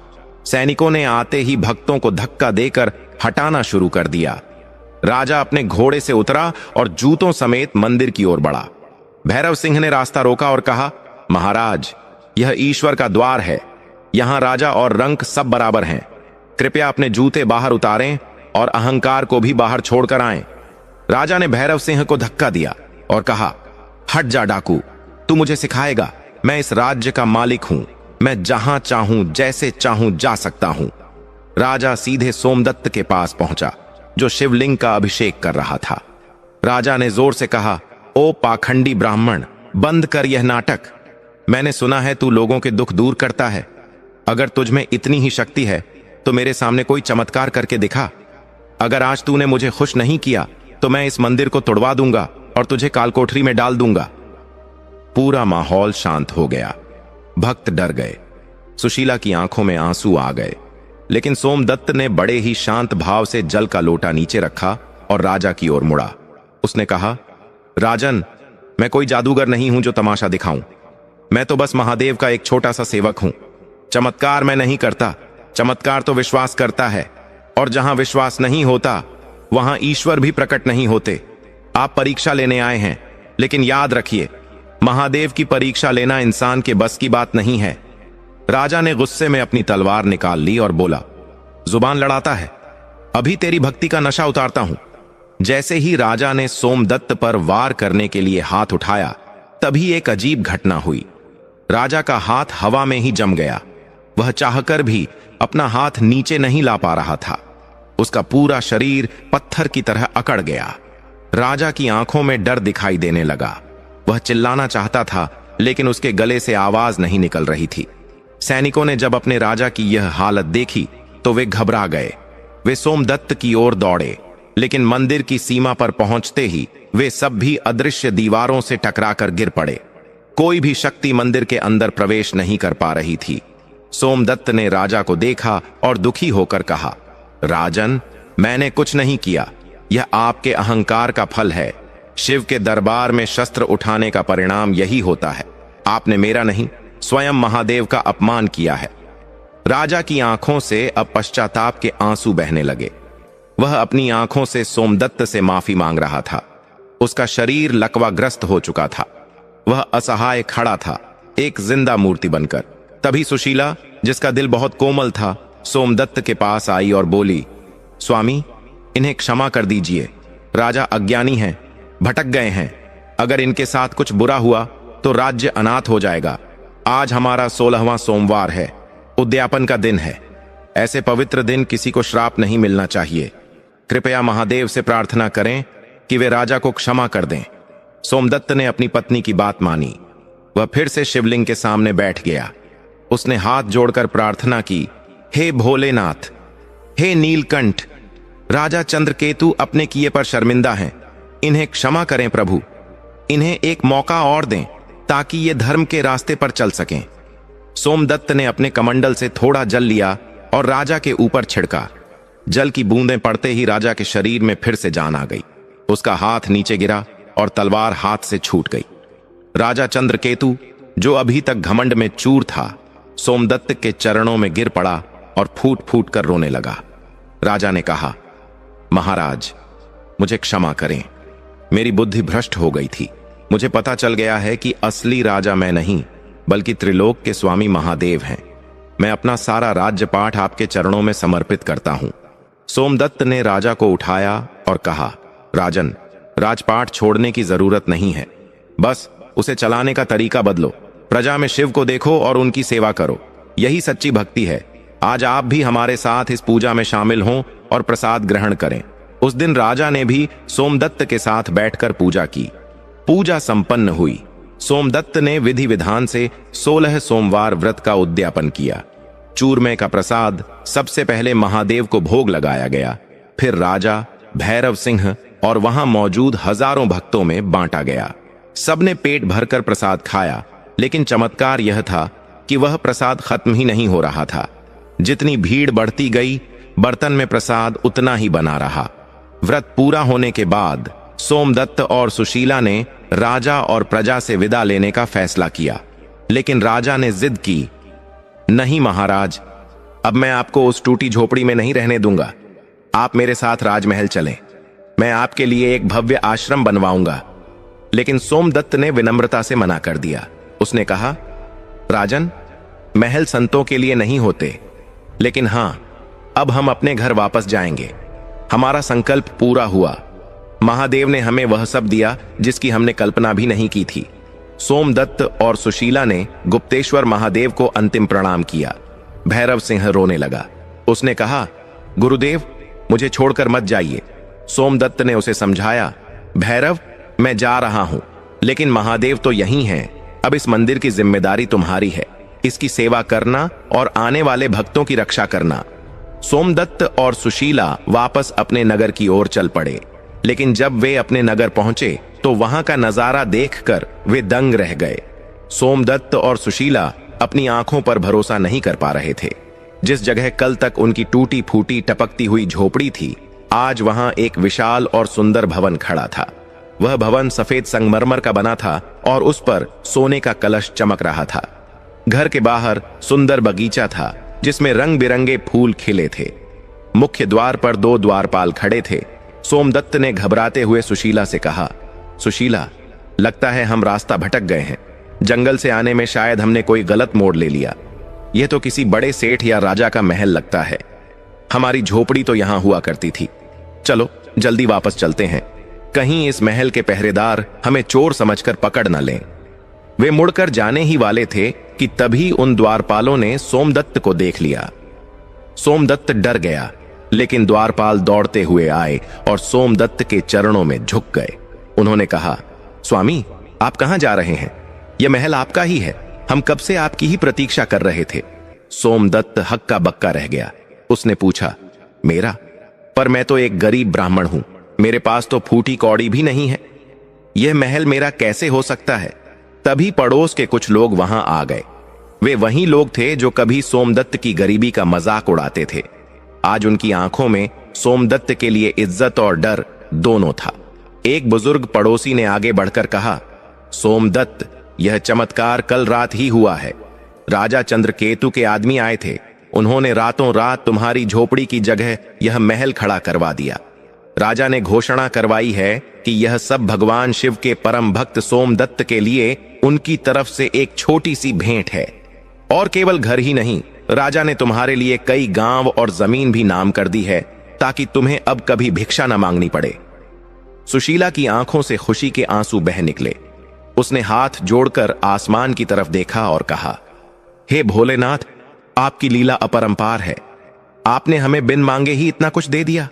सैनिकों ने आते ही भक्तों को धक्का देकर हटाना शुरू कर दिया। राजा अपने घोड़े से उतरा और जूतों समेत मंदिर की ओर बढ़ा। भैरव सिंह ने रास्ता रोका और कहा, महाराज, यह ईश्वर का द्वार है। यहां राजा और रंक सब बराबर हैं। कृपया अपने जूते बाहर उतारें और अहंकार को भी बाहर छोड़कर आएं। राजा ने भैरव सिंह को धक्का दिया और कहा, हट जा डाकू, तू मुझे सिखाएगा? मैं इस राज्य का मालिक हूं। मैं जहां चाहूं जैसे चाहूं जा सकता हूं। राजा सीधे सोमदत्त के पास पहुंचा, जो शिवलिंग का अभिषेक कर रहा था। राजा ने जोर से कहा, ओ पाखंडी ब्राह्मण, बंद कर यह नाटक। मैंने सुना है तू लोगों के दुख दूर करता है। अगर तुझ में इतनी ही शक्ति है तो मेरे सामने कोई चमत्कार करके दिखा। अगर आज तूने मुझे खुश नहीं किया तो मैं इस मंदिर को तोड़वा दूंगा और तुझे कालकोठरी में डाल दूंगा। पूरा माहौल शांत हो गया। भक्त डर गए। सुशीला की आंखों में आंसू आ गए। लेकिन सोमदत्त ने बड़े ही शांत भाव से जल का लोटा नीचे रखा और राजा की ओर मुड़ा। उसने कहा, राजन, मैं कोई जादूगर नहीं हूं जो तमाशा दिखाऊं। मैं तो बस महादेव का एक छोटा सा सेवक हूं। चमत्कार मैं नहीं करता। चमत्कार तो विश्वास करता है, और जहां विश्वास नहीं होता वहां ईश्वर भी प्रकट नहीं होते। आप परीक्षा लेने आए हैं, लेकिन याद रखिए, महादेव की परीक्षा लेना इंसान के बस की बात नहीं है। राजा ने गुस्से में अपनी तलवार निकाल ली और बोला, जुबान लड़ाता है, अभी तेरी भक्ति का नशा उतारता हूं। जैसे ही राजा ने सोमदत्त पर वार करने के लिए हाथ उठाया, तभी एक अजीब घटना हुई। राजा का हाथ हवा में ही जम गया। वह चाहकर भी अपना हाथ नीचे नहीं ला पा रहा था। उसका पूरा शरीर पत्थर की तरह अकड़ गया। राजा की आंखों में डर दिखाई देने लगा। वह चिल्लाना चाहता था, लेकिन उसके गले से आवाज नहीं निकल रही थी। सैनिकों ने जब अपने राजा की यह हालत देखी तो वे घबरा गए। वे सोमदत्त की ओर दौड़े, लेकिन मंदिर की सीमा पर पहुंचते ही वे सब भी अदृश्य दीवारों से टकराकर गिर पड़े। कोई भी शक्ति मंदिर के अंदर प्रवेश नहीं कर पा रही थी। सोमदत्त ने राजा को देखा और दुखी होकर कहा, राजन, मैंने कुछ नहीं किया। यह आपके अहंकार का फल है। शिव के दरबार में शस्त्र उठाने का परिणाम यही होता है। आपने मेरा नहीं, स्वयं महादेव का अपमान किया है। राजा की आंखों से अब पश्चाताप के आंसू बहने लगे। वह अपनी आंखों से सोमदत्त से माफी मांग रहा था। उसका शरीर लकवाग्रस्त हो चुका था। वह असहाय खड़ा था, एक जिंदा मूर्ति बनकर। तभी सुशीला, जिसका दिल बहुत कोमल था, सोमदत्त के पास आई और बोली, स्वामी, इन्हें क्षमा कर दीजिए। राजा अज्ञानी हैं, भटक गए हैं। अगर इनके साथ कुछ बुरा हुआ तो राज्य अनाथ हो जाएगा। आज हमारा 16वां सोमवार है, उद्यापन का दिन है। ऐसे पवित्र दिन किसी को श्राप नहीं मिलना चाहिए। कृपया महादेव से प्रार्थना करें कि वे राजा को क्षमा कर दें। सोमदत्त ने अपनी पत्नी की बात मानी। वह फिर से शिवलिंग के सामने बैठ गया। उसने हाथ जोड़कर प्रार्थना की, हे भोलेनाथ, हे नीलकंठ, राजा चंद्रकेतु अपने किए पर शर्मिंदा हैं। इन्हें क्षमा करें प्रभु। इन्हें एक मौका और दें ताकि ये धर्म के रास्ते पर चल सकें। सोमदत्त ने अपने कमंडल से थोड़ा जल लिया और राजा के ऊपर छिड़का। जल की बूंदें पड़ते ही राजा के शरीर में फिर से जान आ गई। उसका हाथ नीचे गिरा और तलवार हाथ से छूट गई। राजा चंद्रकेतु, जो अभी तक घमंड में चूर था, सोमदत्त के चरणों में गिर पड़ा और फूट फूट कर रोने लगा। राजा ने कहा, महाराज, मुझे क्षमा करें। मेरी बुद्धि भ्रष्ट हो गई थी। मुझे पता चल गया है कि असली राजा मैं नहीं, बल्कि त्रिलोक के स्वामी महादेव हैं। मैं अपना सारा राज्यपाठ आपके चरणों में समर्पित करता हूं। सोमदत्त ने राजा को उठाया और कहा, राजन, राजपाठ छोड़ने की जरूरत नहीं है। बस उसे चलाने का तरीका बदलो। प्रजा में शिव को देखो और उनकी सेवा करो। यही सच्ची भक्ति है। आज आप भी हमारे साथ इस पूजा में शामिल हों और प्रसाद ग्रहण करें। उस दिन राजा ने भी सोमदत्त के साथ बैठकर पूजा की। पूजा संपन्न हुई। सोमदत्त ने विधि विधान से 16 सोमवार व्रत का उद्यापन किया। चूरमे का प्रसाद सबसे पहले महादेव को भोग लगाया गया, फिर राजा, भैरव सिंह और वहां मौजूद हजारों भक्तों में बांटा गया। सबने पेट भरकर प्रसाद खाया, लेकिन चमत्कार यह था कि वह प्रसाद खत्म ही नहीं हो रहा था। जितनी भीड़ बढ़ती गई, बर्तन में प्रसाद उतना ही बना रहा। व्रत पूरा होने के बाद सोमदत्त और सुशीला ने राजा और प्रजा से विदा लेने का फैसला किया, लेकिन राजा ने जिद की, नहीं महाराज, अब मैं आपको उस टूटी झोपड़ी में नहीं रहने दूंगा। आप मेरे साथ राजमहल चलें, मैं आपके लिए एक भव्य आश्रम बनवाऊंगा। लेकिन सोमदत्त ने विनम्रता से मना कर दिया। उसने कहा, राजन, महल संतों के लिए नहीं होते, लेकिन हां, अब हम अपने घर वापस जाएंगे। हमारा संकल्प पूरा हुआ। महादेव ने हमें वह सब दिया जिसकी हमने कल्पना भी नहीं की थी। सोमदत्त और सुशीला ने गुप्तेश्वर महादेव को अंतिम प्रणाम किया। भैरव सिंह रोने लगा। उसने कहा, गुरुदेव, मुझे छोड़कर मत जाइए। सोमदत्त ने उसे समझाया, भैरव, मैं जा रहा हूं, लेकिन महादेव तो यहीं हैं। अब इस मंदिर की जिम्मेदारी तुम्हारी है। इसकी सेवा करना और आने वाले भक्तों की रक्षा करना। सोमदत्त और सुशीला वापस अपने नगर की ओर चल पड़े, लेकिन जब वे अपने नगर पहुंचे तो वहां का नजारा देखकर वे दंग रह गए। सोमदत्त और सुशीला अपनी आंखों पर भरोसा नहीं कर पा रहे थे। जिस जगह कल तक उनकी टूटी फूटी टपकती हुई झोपड़ी थी, आज वहां एक विशाल और सुंदर भवन खड़ा था। वह भवन सफेद संगमरमर का बना था और उस पर सोने का कलश चमक रहा था। घर के बाहर सुंदर बगीचा था जिसमें रंग बिरंगे फूल खिले थे। मुख्य द्वार पर 2 द्वारपाल खड़े थे। सोमदत्त ने घबराते हुए सुशीला से कहा, सुशीला, लगता है हम रास्ता भटक गए हैं। जंगल से आने में शायद हमने कोई गलत मोड़ ले लिया। यह तो किसी बड़े सेठ या राजा का महल लगता है। हमारी झोपड़ी तो यहां हुआ करती थी। चलो जल्दी वापस चलते हैं, कहीं इस महल के पहरेदार हमें चोर समझकर पकड़ न लें। वे मुड़कर जाने ही वाले थे कि तभी उन द्वारपालों ने सोमदत्त को देख लिया। सोमदत्त डर गया, लेकिन द्वारपाल दौड़ते हुए आए और सोमदत्त के चरणों में झुक गए। उन्होंने कहा, स्वामी, आप कहां जा रहे हैं? यह महल आपका ही है। हम कब से आपकी ही प्रतीक्षा कर रहे थे। सोमदत्त हक्का बक्का रह गया। उसने पूछा, मेरा? पर मैं तो एक गरीब ब्राह्मण हूं, मेरे पास तो फूटी कौड़ी भी नहीं है। यह महल मेरा कैसे हो सकता है? तभी पड़ोस के कुछ लोग वहां आ गए। वे वही लोग थे जो कभी सोमदत्त की गरीबी का मजाक उड़ाते थे। आज उनकी आंखों में सोमदत्त के लिए इज्जत और डर दोनों था। एक बुजुर्ग पड़ोसी ने आगे बढ़कर कहा, सोमदत्त, यह चमत्कार कल रात ही हुआ है। राजा चंद्रकेतु के आदमी आए थे। उन्होंने रातों रात तुम्हारी झोपड़ी की जगह यह महल खड़ा करवा दिया। राजा ने घोषणा करवाई है कि यह सब भगवान शिव के परम भक्त सोमदत्त के लिए उनकी तरफ से एक छोटी सी भेंट है। और केवल घर ही नहीं, राजा ने तुम्हारे लिए कई गांव और जमीन भी नाम कर दी है, ताकि तुम्हें अब कभी भिक्षा न मांगनी पड़े। सुशीला की आंखों से खुशी के आंसू बह निकले। उसने हाथ जोड़कर आसमान की तरफ देखा और कहा, हे भोलेनाथ, आपकी लीला अपरंपार है। आपने हमें बिन मांगे ही इतना कुछ दे दिया।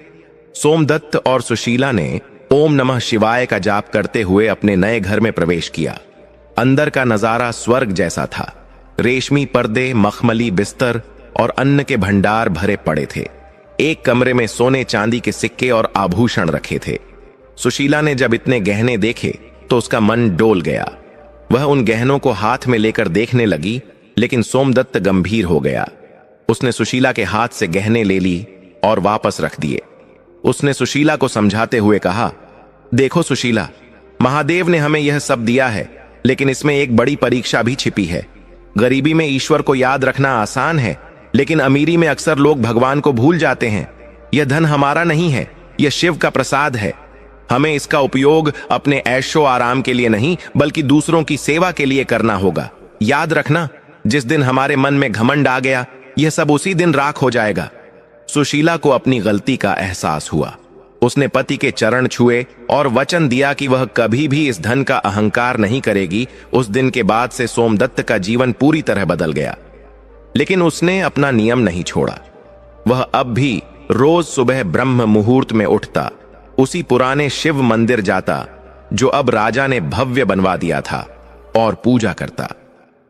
सोमदत्त और सुशीला ने ओम नमः शिवाय का जाप करते हुए अपने नए घर में प्रवेश किया। अंदर का नजारा स्वर्ग जैसा था। रेशमी पर्दे, मखमली बिस्तर और अन्न के भंडार भरे पड़े थे। एक कमरे में सोने चांदी के सिक्के और आभूषण रखे थे। सुशीला ने जब इतने गहने देखे तो उसका मन डोल गया। वह उन गहनों को हाथ में लेकर देखने लगी, लेकिन सोमदत्त गंभीर हो गया। उसने सुशीला के हाथ से गहने ले ली और वापस रख दिए। उसने सुशीला को समझाते हुए कहा, देखो सुशीला, महादेव ने हमें यह सब दिया है, लेकिन इसमें एक बड़ी परीक्षा भी छिपी है। गरीबी में ईश्वर को याद रखना आसान है, लेकिन अमीरी में अक्सर लोग भगवान को भूल जाते हैं। यह धन हमारा नहीं है, यह शिव का प्रसाद है। हमें इसका उपयोग अपने ऐशो आराम के लिए नहीं, बल्कि दूसरों की सेवा के लिए करना होगा। याद रखना, जिस दिन हमारे मन में घमंड आ गया, यह सब उसी दिन राख हो जाएगा। सुशीला को अपनी गलती का एहसास हुआ। उसने पति के चरण छुए और वचन दिया कि वह कभी भी इस धन का अहंकार नहीं करेगी। उस दिन के बाद से सोमदत्त का जीवन पूरी तरह बदल गया, लेकिन उसने अपना नियम नहीं छोड़ा। वह अब भी रोज सुबह ब्रह्म मुहूर्त में उठता, उसी पुराने शिव मंदिर जाता जो अब राजा ने भव्य बनवा दिया था, और पूजा करता।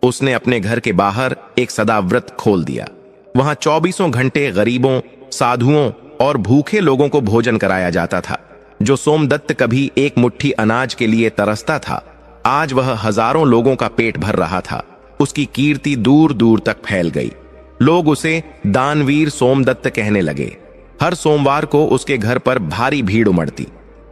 उसने अपने घर के बाहर एक सदाव्रत खोल दिया। वहां 24 घंटे गरीबों, साधुओं और भूखे लोगों को भोजन कराया जाता था। जो सोमदत्त कभी एक मुट्ठी अनाज के लिए तरसता था, आज वह हजारों लोगों का पेट भर रहा था। उसकी कीर्ति दूर दूर तक फैल गई। लोग उसे दानवीर सोमदत्त कहने लगे। हर सोमवार को उसके घर पर भारी भीड़ उमड़ती।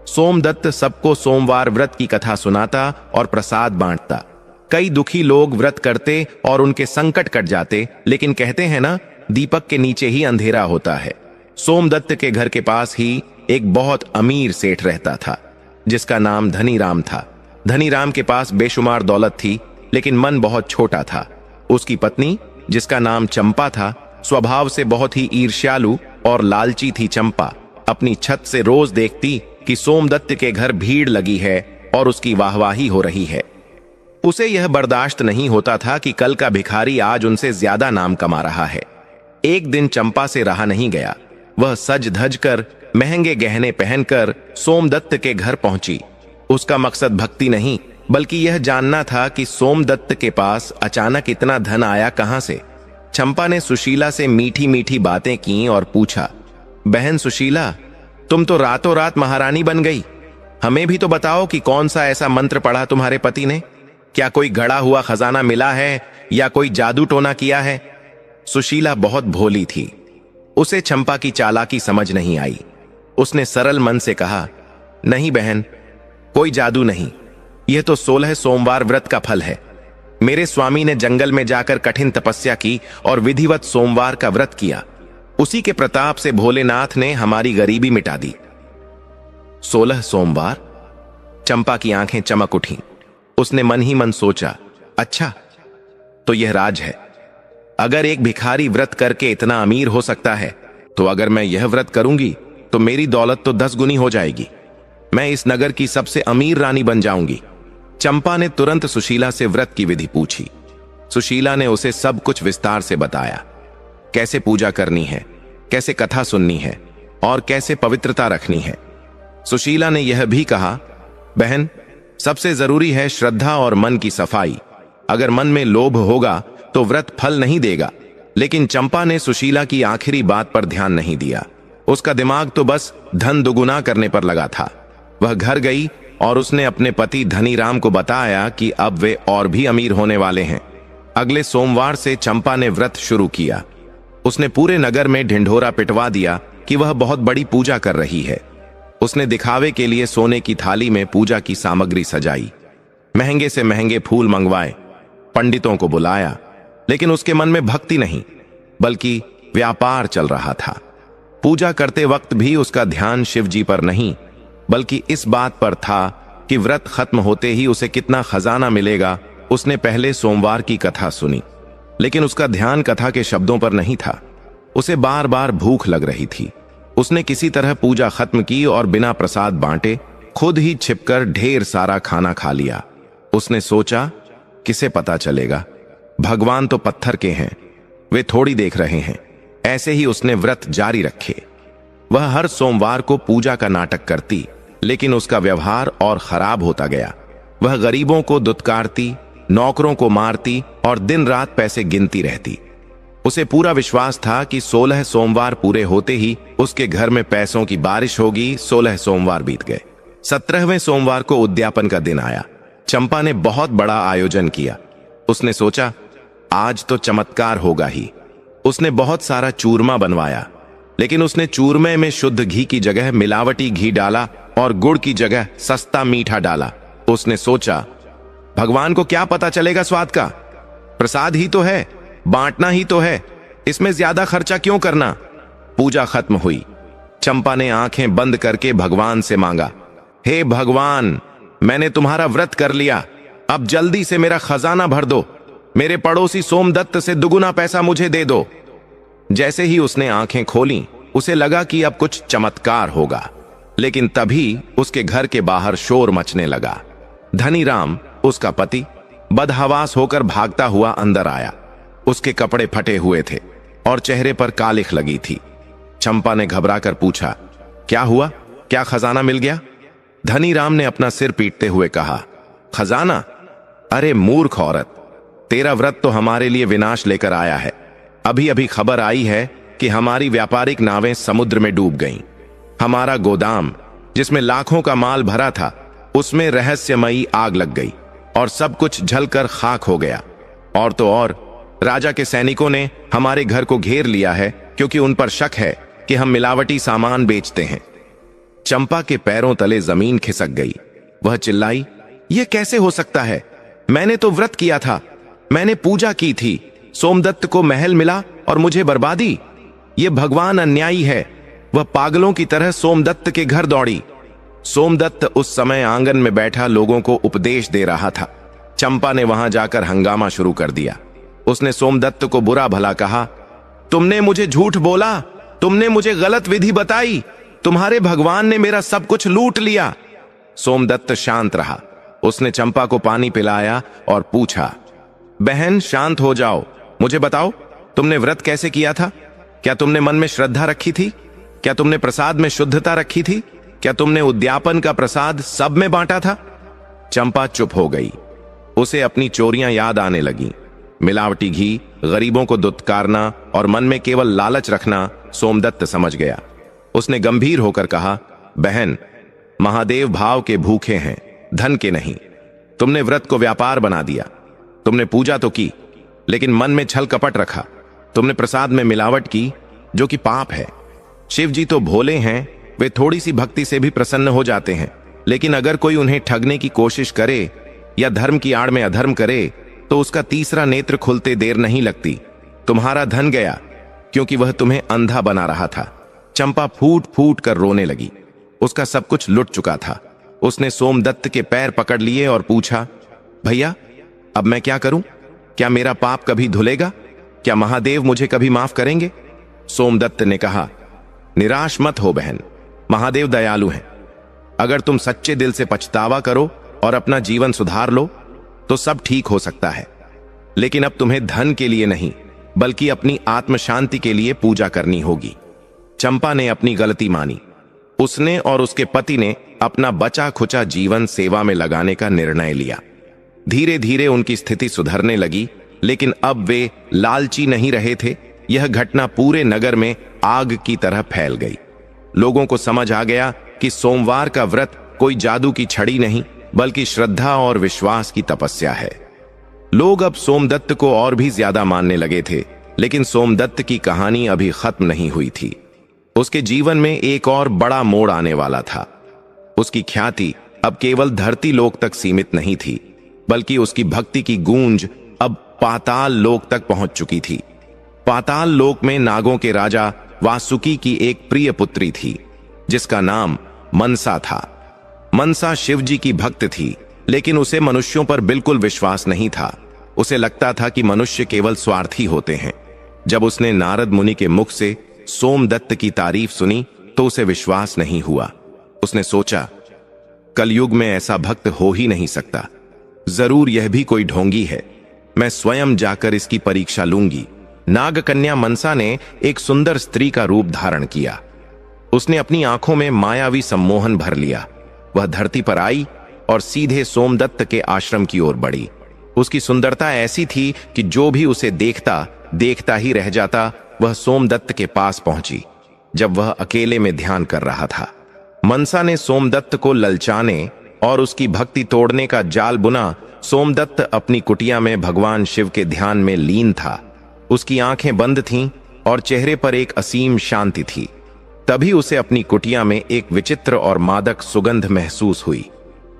सोमदत्त सबको सोमवार व्रत की कथा सुनाता और प्रसाद बांटता। कई दुखी लोग व्रत करते और उनके संकट कट जाते, लेकिन कहते हैं ना, दीपक के नीचे ही अंधेरा होता है। सोमदत्त के घर के पास ही एक बहुत अमीर सेठ रहता था, जिसका नाम धनीराम था। धनीराम के पास बेशुमार दौलत थी, लेकिन मन बहुत छोटा था। उसकी पत्नी, जिसका नाम चंपा था, स्वभाव से बहुत ही ईर्ष्यालु और लालची थी। चंपा अपनी छत से रोज देखती कि सोमदत्त के घर भीड़ लगी है और उसकी वाहवाही हो रही है। उसे यह बर्दाश्त नहीं होता था कि कल का भिखारी आज उनसे ज्यादा नाम कमा रहा है। एक दिन चंपा से रहा नहीं गया। वह सज धज कर, महंगे गहने पहनकर सोमदत्त के घर पहुंची। उसका मकसद भक्ति नहीं, बल्कि यह जानना था कि सोमदत्त के पास अचानक इतना धन आया कहां से। चंपा ने सुशीला से मीठी मीठी बातें की और पूछा, बहन सुशीला, तुम तो रातों रात महारानी बन गई। हमें भी तो बताओ कि कौन सा ऐसा मंत्र पढ़ा तुम्हारे पति ने? क्या कोई गड़ा हुआ खजाना मिला है या कोई जादू टोना किया है? सुशीला बहुत भोली थी। उसे चंपा की चालाकी समझ नहीं आई। उसने सरल मन से कहा, नहीं बहन, कोई जादू नहीं। यह तो 16 सोमवार व्रत का फल है। मेरे स्वामी ने जंगल में जाकर कठिन तपस्या की और विधिवत सोमवार का व्रत किया। उसी के प्रताप से भोलेनाथ ने हमारी गरीबी मिटा दी। 16 सोमवार? चंपा की आंखें चमक उठीं। उसने मन ही मन सोचा, अच्छा, तो यह राज है। अगर एक भिखारी व्रत करके इतना अमीर हो सकता है, तो अगर मैं यह व्रत करूंगी तो मेरी दौलत तो 10 गुनी हो जाएगी। मैं इस नगर की सबसे अमीर रानी बन जाऊंगी। चंपा ने तुरंत सुशीला से व्रत की विधि पूछी। सुशीला ने उसे सब कुछ विस्तार से बताया, कैसे पूजा करनी है, कैसे कथा सुननी है और कैसे पवित्रता रखनी है। सुशीला ने यह भी कहा, बहन, सबसे जरूरी है श्रद्धा और मन की सफाई। अगर मन में लोभ होगा तो व्रत फल नहीं देगा। लेकिन चंपा ने सुशीला की आखिरी बात पर ध्यान नहीं दिया। उसका दिमाग तो बस धन दुगुना करने पर लगा था। वह घर गई और उसने अपने पति धनीराम को बताया कि अब वे और भी अमीर होने वाले हैं। अगले सोमवार से चंपा ने व्रत शुरू किया। उसने पूरे नगर में ढिंढोरा पिटवा दिया कि वह बहुत बड़ी पूजा कर रही है। उसने दिखावे के लिए सोने की थाली में पूजा की सामग्री सजाई, महंगे से महंगे फूल मंगवाए, पंडितों को बुलाया, लेकिन उसके मन में भक्ति नहीं, बल्कि व्यापार चल रहा था। पूजा करते वक्त भी उसका ध्यान शिव जी पर नहीं, बल्कि इस बात पर था कि व्रत खत्म होते ही उसे कितना खजाना मिलेगा। उसने पहले सोमवार की कथा सुनी, लेकिन उसका ध्यान कथा के शब्दों पर नहीं था। उसे बार बार भूख लग रही थी। उसने किसी तरह पूजा खत्म की और बिना प्रसाद बांटे खुद ही छिपकर ढेर सारा खाना खा लिया। उसने सोचा, किसे पता चलेगा, भगवान तो पत्थर के हैं, वे थोड़ी देख रहे हैं। ऐसे ही उसने व्रत जारी रखे। वह हर सोमवार को पूजा का नाटक करती, लेकिन उसका व्यवहार और खराब होता गया। वह गरीबों को दुत्कारती, नौकरों को मारती और दिन रात पैसे गिनती रहती। उसे पूरा विश्वास था कि 16 सोमवार पूरे होते ही उसके घर में पैसों की बारिश होगी। 16 सोमवार बीत गए। 17वें सोमवार को उद्यापन का दिन आया। चंपा ने बहुत बड़ा आयोजन किया। उसने सोचा, आज तो चमत्कार होगा ही। उसने बहुत सारा चूरमा बनवाया, लेकिन उसने चूरमे में शुद्ध घी की जगह मिलावटी घी डाला और गुड़ की जगह सस्ता मीठा डाला। उसने सोचा, भगवान को क्या पता चलेगा स्वाद का, प्रसाद ही तो है, बांटना ही तो है, इसमें ज्यादा खर्चा क्यों करना। पूजा खत्म हुई। चंपा ने आंखें बंद करके भगवान से मांगा, हे भगवान, मैंने तुम्हारा व्रत कर लिया, अब जल्दी से मेरा खजाना भर दो। मेरे पड़ोसी सोमदत्त से दुगुना पैसा मुझे दे दो। जैसे ही उसने आंखें खोलीं, उसे लगा कि अब कुछ चमत्कार होगा, लेकिन तभी उसके घर के बाहर शोर मचने लगा। धनीराम, उसका पति, बदहवास होकर भागता हुआ अंदर आया। उसके कपड़े फटे हुए थे और चेहरे पर कालिख लगी थी। चंपा ने घबराकर पूछा, क्या हुआ, क्या खजाना मिल गया? धनीराम ने अपना सिर पीटते हुए कहा, खजाना? अरे मूर्ख औरत, तेरा व्रत तो हमारे लिए विनाश लेकर आया है। अभी अभी खबर आई है कि हमारी व्यापारिक नावें समुद्र में डूब गईं। हमारा गोदाम जिसमें लाखों का माल भरा था, उसमें रहस्यमयी आग लग गई और सब कुछ जलकर खाक हो गया। और तो और राजा के सैनिकों ने हमारे घर को घेर लिया है, क्योंकि उन पर शक है कि हम मिलावटी सामान बेचते हैं। चंपा के पैरों तले जमीन खिसक गई। वह चिल्लाई, यह कैसे हो सकता है? मैंने तो व्रत किया था, मैंने पूजा की थी, सोमदत्त को महल मिला और मुझे बर्बादी। यह भगवान अन्यायी है। वह पागलों की तरह सोमदत्त के घर दौड़ी। सोमदत्त उस समय आंगन में बैठा लोगों को उपदेश दे रहा था। चंपा ने वहां जाकर हंगामा शुरू कर दिया। उसने सोमदत्त को बुरा भला कहा, तुमने मुझे झूठ बोला, तुमने मुझे गलत विधि बताई, तुम्हारे भगवान ने मेरा सब कुछ लूट लिया। सोमदत्त शांत रहा। उसने चंपा को पानी पिलाया और पूछा, बहन शांत हो जाओ, मुझे बताओ तुमने व्रत कैसे किया था? क्या तुमने मन में श्रद्धा रखी थी? क्या तुमने प्रसाद में शुद्धता रखी थी? क्या तुमने उद्यापन का प्रसाद सब में बांटा था? चंपा चुप हो गई। उसे अपनी चोरियां याद आने लगी। मिलावटी घी, गरीबों को दुत्कारना और मन में केवल लालच रखना सोमदत्त समझ गया। उसने गंभीर होकर कहा, बहन, महादेव भाव के भूखे हैं, धन के नहीं। तुमने व्रत को व्यापार बना दिया। तुमने पूजा तो की, लेकिन मन में छल कपट रखा। तुमने प्रसाद में मिलावट की, जो कि पाप है। शिव जी तो भोले हैं, वे थोड़ी सी भक्ति से भी प्रसन्न हो जाते हैं, लेकिन अगर कोई उन्हें ठगने की कोशिश करे या धर्म की आड़ में अधर्म करे, तो उसका तीसरा नेत्र खुलते देर नहीं लगती। तुम्हारा धन गया, क्योंकि वह तुम्हें अंधा बना रहा था। चंपा फूट फूट कर रोने लगी। उसका सब कुछ लुट चुका था। उसने सोमदत्त के पैर पकड़ लिए और पूछा, भैया, अब मैं क्या करूं? क्या मेरा पाप कभी धुलेगा? क्या महादेव मुझे कभी माफ करेंगे? सोमदत्त ने कहा, निराश मत हो बहन, महादेव दयालु हैं। अगर तुम सच्चे दिल से पछतावा करो और अपना जीवन सुधार लो, तो सब ठीक हो सकता है। लेकिन अब तुम्हें धन के लिए नहीं, बल्कि अपनी आत्म शांति के लिए पूजा करनी होगी। चंपा ने अपनी गलती मानी। उसने और उसके पति ने अपना बचा खुचा जीवन सेवा में लगाने का निर्णय लिया। धीरे धीरे उनकी स्थिति सुधरने लगी, लेकिन अब वे लालची नहीं रहे थे। यह घटना पूरे नगर में आग की तरह फैल गई। लोगों को समझ आ गया कि सोमवार का व्रत कोई जादू की छड़ी नहीं, बल्कि श्रद्धा और विश्वास की तपस्या है। लोग अब सोमदत्त को और भी ज्यादा मानने लगे थे, लेकिन सोमदत्त की कहानी अभी खत्म नहीं हुई थी। उसके जीवन में एक और बड़ा मोड़ आने वाला था। उसकी ख्याति अब केवल धरती लोक तक सीमित नहीं थी, बल्कि उसकी भक्ति की गूंज अब पाताल लोक तक पहुंच चुकी थी। पाताल लोक में नागों के राजा वासुकी की एक प्रिय पुत्री थी, जिसका नाम मनसा था। मनसा शिवजी की भक्त थी, लेकिन उसे मनुष्यों पर बिल्कुल विश्वास नहीं था। उसे लगता था कि मनुष्य केवल स्वार्थी होते हैं। जब उसने नारद मुनि के मुख से सोमदत्त की तारीफ सुनी, तो उसे विश्वास नहीं हुआ। उसने सोचा, कलयुग में ऐसा भक्त हो ही नहीं सकता। जरूर यह भी कोई ढोंगी है। मैं स्वयं जाकर इसकी परीक्षा लूंगी। नागकन्या मनसा ने एक सुंदर स्त्री का रूप धारण किया। उसने अपनी आंखों में मायावी सम्मोहन भर लिया। वह धरती पर आई और सीधे सोमदत्त के आश्रम की ओर बढ़ी। उसकी सुंदरता ऐसी थी कि जो भी उसे देखता ही रह जाता। वह सोमदत्त के पास पहुंची, जब वह अकेले में ध्यान कर रहा था। मनसा ने सोमदत्त को ललचाने और उसकी भक्ति तोड़ने का जाल बुना। सोमदत्त अपनी कुटिया में भगवान शिव के ध्यान में लीन था। उसकी आंखें बंद थीं और चेहरे पर एक असीम शांति थी। तभी उसे अपनी कुटिया में एक विचित्र और मादक सुगंध महसूस हुई।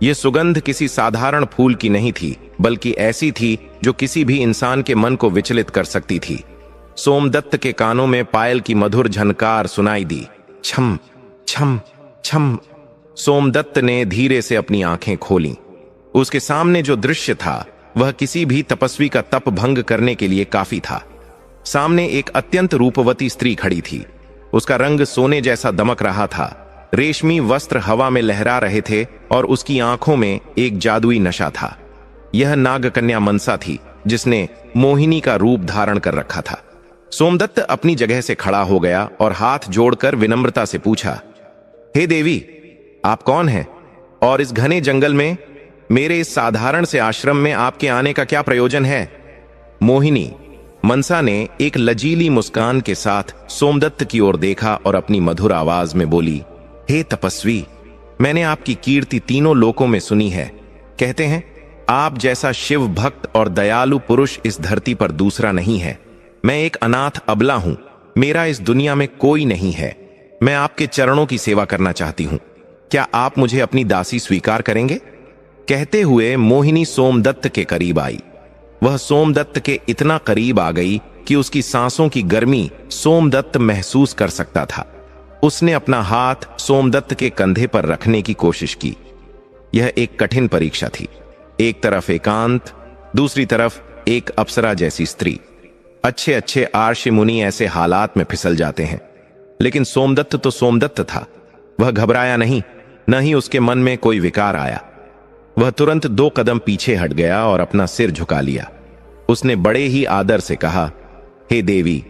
यह सुगंध किसी साधारण फूल की नहीं थी, बल्कि ऐसी थी जो किसी भी इंसान के मन को विचलित कर सकती थी। सोमदत्त के कानों में पायल की मधुर झनकार सुनाई दी, छम छम छम। सोमदत्त ने धीरे से अपनी आंखें खोलीं। उसके सामने जो दृश्य था, वह किसी भी तपस्वी का तप भंग करने के लिए काफी था। सामने एक अत्यंत रूपवती स्त्री खड़ी थी। उसका रंग सोने जैसा दमक रहा था। रेशमी वस्त्र हवा में लहरा रहे थे और उसकी आंखों में एक जादुई नशा था। यह नागकन्या मनसा थी, जिसने मोहिनी का रूप धारण कर रखा था। सोमदत्त अपनी जगह से खड़ा हो गया और हाथ जोड़कर विनम्रता से पूछा, हे देवी, आप कौन हैं और इस घने जंगल में मेरे इस साधारण से आश्रम में आपके आने का क्या प्रयोजन है? मोहिनी, मनसा ने एक लजीली मुस्कान के साथ सोमदत्त की ओर देखा और अपनी मधुर आवाज में बोली, हे तपस्वी, मैंने आपकी कीर्ति तीनों लोकों में सुनी है। कहते हैं आप जैसा शिव भक्त और दयालु पुरुष इस धरती पर दूसरा नहीं है। मैं एक अनाथ अबला हूं, मेरा इस दुनिया में कोई नहीं है। मैं आपके चरणों की सेवा करना चाहती हूं। क्या आप मुझे अपनी दासी स्वीकार करेंगे? कहते हुए मोहिनी सोमदत्त के करीब आई। वह सोमदत्त के इतना करीब आ गई कि उसकी सांसों की गर्मी सोमदत्त महसूस कर सकता था। उसने अपना हाथ सोमदत्त के कंधे पर रखने की कोशिश की। यह एक कठिन परीक्षा थी। एक तरफ एकांत, दूसरी तरफ एक अप्सरा जैसी स्त्री। अच्छे अच्छे आर्ष मुनि ऐसे हालात में फिसल जाते हैं, लेकिन सोमदत्त तो सोमदत्त था। वह घबराया नहीं, न ही उसके मन में कोई विकार आया। वह तुरंत 2 कदम पीछे हट गया और अपना सिर झुका लिया। उसने बड़े ही आदर से कहा, हे देवी,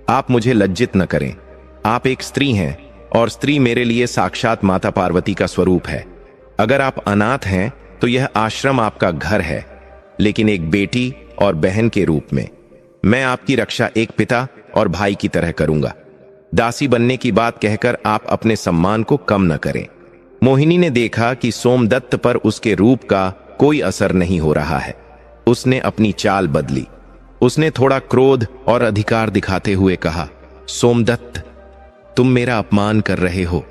आप मुझे लज्जित न करें। आप एक स्त्री हैं और स्त्री मेरे लिए साक्षात माता पार्वती का स्वरूप है। अगर आप अनाथ हैं तो यह आश्रम आपका घर है, लेकिन एक बेटी और बहन के रूप में मैं आपकी रक्षा एक पिता और भाई की तरह करूंगा। दासी बनने की बात कहकर आप अपने सम्मान को कम न करें। मोहिनी ने देखा कि सोमदत्त पर उसके रूप का कोई असर नहीं हो रहा है। उसने अपनी चाल बदली। उसने थोड़ा क्रोध और अधिकार दिखाते हुए कहा, सोमदत्त, तुम मेरा अपमान कर रहे हो।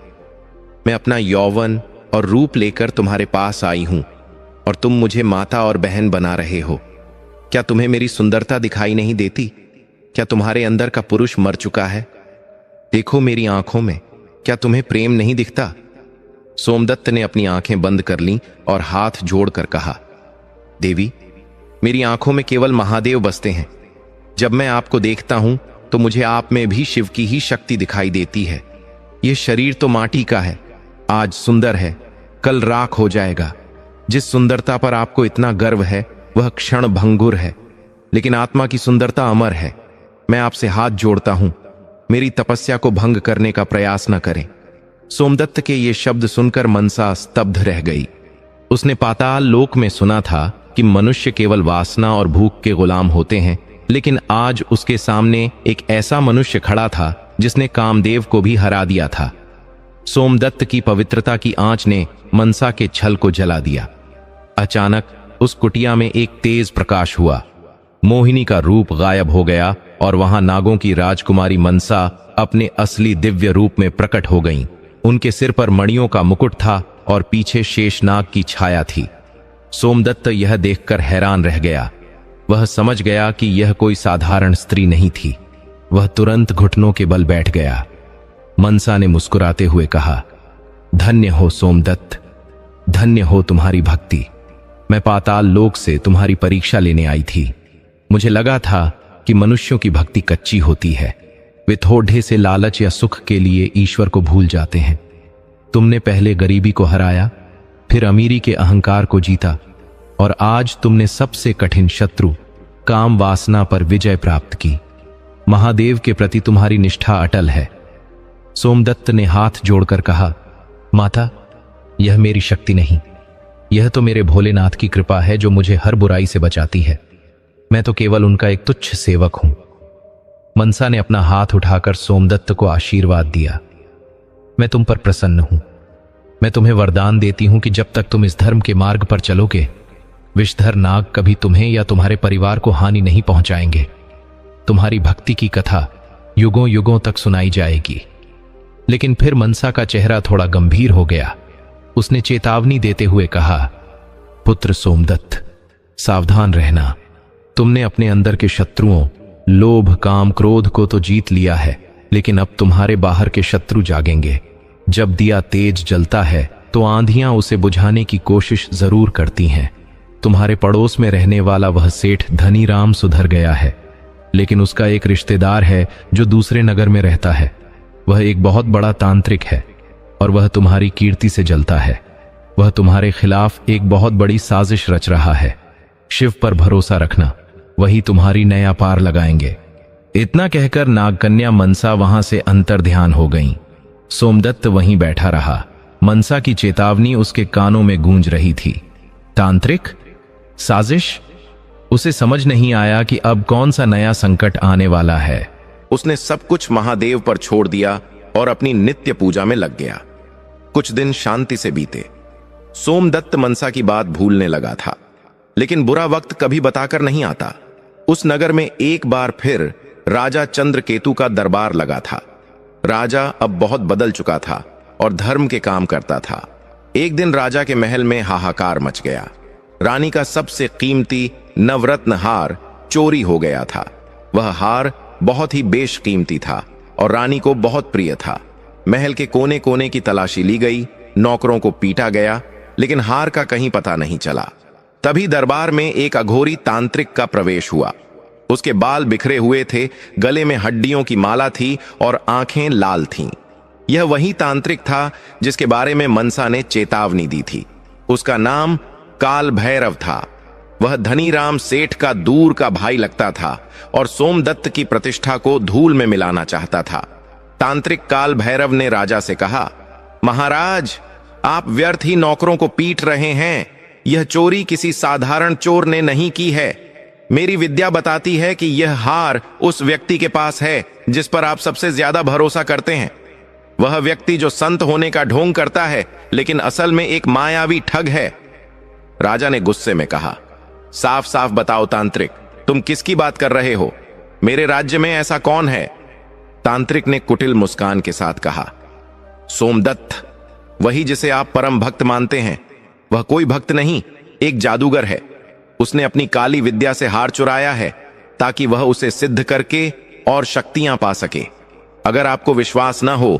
मैं अपना यौवन और रूप लेकर तुम्हारे पास आई हूं और तुम मुझे माता और बहन बना रहे हो। क्या तुम्हें मेरी सुंदरता दिखाई नहीं देती? क्या तुम्हारे अंदर का पुरुष मर चुका है? देखो मेरी आंखों में, क्या तुम्हें प्रेम नहीं दिखता? सोमदत्त ने अपनी आंखें बंद कर लीं और हाथ जोड़कर कहा, देवी, मेरी आंखों में केवल महादेव बसते हैं। जब मैं आपको देखता हूं तो मुझे आप में भी शिव की ही शक्ति दिखाई देती है। यह शरीर तो माटी का है, आज सुंदर है, कल राख हो जाएगा। जिस सुंदरता पर आपको इतना गर्व है वह क्षण भंगुर है, लेकिन आत्मा की सुंदरता अमर है। मैं आपसे हाथ जोड़ता हूं, मेरी तपस्या को भंग करने का प्रयास न करें। सोमदत्त के ये शब्द सुनकर मनसा स्तब्ध रह गई। उसने पाताल लोक में सुना था कि मनुष्य केवल वासना और भूख के गुलाम होते हैं, लेकिन आज उसके सामने एक ऐसा मनुष्य खड़ा था जिसने कामदेव को भी हरा दिया था। सोमदत्त की पवित्रता की आंच ने मनसा के छल को जला दिया। अचानक उस कुटिया में एक तेज प्रकाश हुआ। मोहिनी का रूप गायब हो गया और वहां नागों की राजकुमारी मनसा अपने असली दिव्य रूप में प्रकट हो गईं। उनके सिर पर मणियों का मुकुट था और पीछे शेषनाग की छाया थी। सोमदत्त यह देखकर हैरान रह गया। वह समझ गया कि यह कोई साधारण स्त्री नहीं थी। वह तुरंत घुटनों के बल बैठ गया। मनसा ने मुस्कुराते हुए कहा, धन्य हो सोमदत्त, धन्य हो तुम्हारी भक्ति। मैं पाताल लोक से तुम्हारी परीक्षा लेने आई थी। मुझे लगा था कि मनुष्यों की भक्ति कच्ची होती है। वे थोड़े से लालच या सुख के लिए ईश्वर को भूल जाते हैं। तुमने पहले गरीबी को हराया, फिर अमीरी के अहंकार को जीता, और आज तुमने सबसे कठिन शत्रु काम वासना पर विजय प्राप्त की। महादेव के प्रति तुम्हारी निष्ठा अटल है। सोमदत्त ने हाथ जोड़कर कहा, माता, यह मेरी शक्ति नहीं, यह तो मेरे भोलेनाथ की कृपा है जो मुझे हर बुराई से बचाती है। मैं तो केवल उनका एक तुच्छ सेवक हूं। मनसा ने अपना हाथ उठाकर सोमदत्त को आशीर्वाद दिया। मैं तुम पर प्रसन्न हूं। मैं तुम्हें वरदान देती हूं कि जब तक तुम इस धर्म के मार्ग पर चलोगे, विषधर नाग कभी तुम्हें या तुम्हारे परिवार को हानि नहीं पहुंचाएंगे। तुम्हारी भक्ति की कथा युगों युगों तक सुनाई जाएगी। लेकिन फिर मनसा का चेहरा थोड़ा गंभीर हो गया। उसने चेतावनी देते हुए कहा, पुत्र सोमदत्त, सावधान रहना। तुमने अपने अंदर के शत्रुओं लोभ, काम, क्रोध को तो जीत लिया है, लेकिन अब तुम्हारे बाहर के शत्रु जागेंगे। जब दिया तेज जलता है तो आंधियां उसे बुझाने की कोशिश जरूर करती हैं। तुम्हारे पड़ोस में रहने वाला वह सेठ धनीराम सुधर गया है, लेकिन उसका एक रिश्तेदार है जो दूसरे नगर में रहता है। वह एक बहुत बड़ा तांत्रिक है और वह तुम्हारी कीर्ति से जलता है। वह तुम्हारे खिलाफ एक बहुत बड़ी साजिश रच रहा है। शिव पर भरोसा रखना, वही तुम्हारी नया पार लगाएंगे। इतना कहकर नागकन्या मनसा वहां से अंतर्ध्यान हो गईं। सोमदत्त वहीं बैठा रहा। मनसा की चेतावनी उसके कानों में गूंज रही थी। तांत्रिक साजिश? उसे समझ नहीं आया कि अब कौन सा नया संकट आने वाला है। उसने सब कुछ महादेव पर छोड़ दिया और अपनी नित्य पूजा में लग गया। कुछ दिन शांति से बीते। सोमदत्त मनसा की बात भूलने लगा था, लेकिन बुरा वक्त कभी बताकर नहीं आता। उस नगर में एक बार फिर राजा चंद्रकेतु का दरबार लगा था। राजा अब बहुत बदल चुका था और धर्म के काम करता था। एक दिन राजा के महल में हाहाकार मच गया। रानी का सबसे कीमती नवरत्न हार चोरी हो गया था। वह हार बहुत ही बेशकीमती था और रानी को बहुत प्रिय था। महल के कोने कोने की तलाशी ली गई, नौकरों को पीटा गया, लेकिन हार का कहीं पता नहीं चला। तभी दरबार में एक अघोरी तांत्रिक का प्रवेश हुआ। उसके बाल बिखरे हुए थे, गले में हड्डियों की माला थी और आंखें लाल थीं। यह वही तांत्रिक था जिसके बारे में मनसा ने चेतावनी दी थी। उसका नाम काल भैरव था। वह धनीराम सेठ का दूर का भाई लगता था और सोमदत्त की प्रतिष्ठा को धूल में मिलाना चाहता था। तांत्रिक काल भैरव ने राजा से कहा, महाराज, आप व्यर्थ ही नौकरों को पीट रहे हैं। यह चोरी किसी साधारण चोर ने नहीं की है। मेरी विद्या बताती है कि यह हार उस व्यक्ति के पास है जिस पर आप सबसे ज्यादा भरोसा करते हैं। वह व्यक्ति जो संत होने का ढोंग करता है, लेकिन असल में एक मायावी ठग है। राजा ने गुस्से में कहा, साफ साफ बताओ तांत्रिक, तुम किसकी बात कर रहे हो? मेरे राज्य में ऐसा कौन है? तांत्रिक ने कुटिल मुस्कान के साथ कहा, सोमदत्त, वही जिसे आप परम भक्त मानते हैं। वह कोई भक्त नहीं, एक जादूगर है। उसने अपनी काली विद्या से हार चुराया है ताकि वह उसे सिद्ध करके और शक्तियां पा सके। अगर आपको विश्वास न हो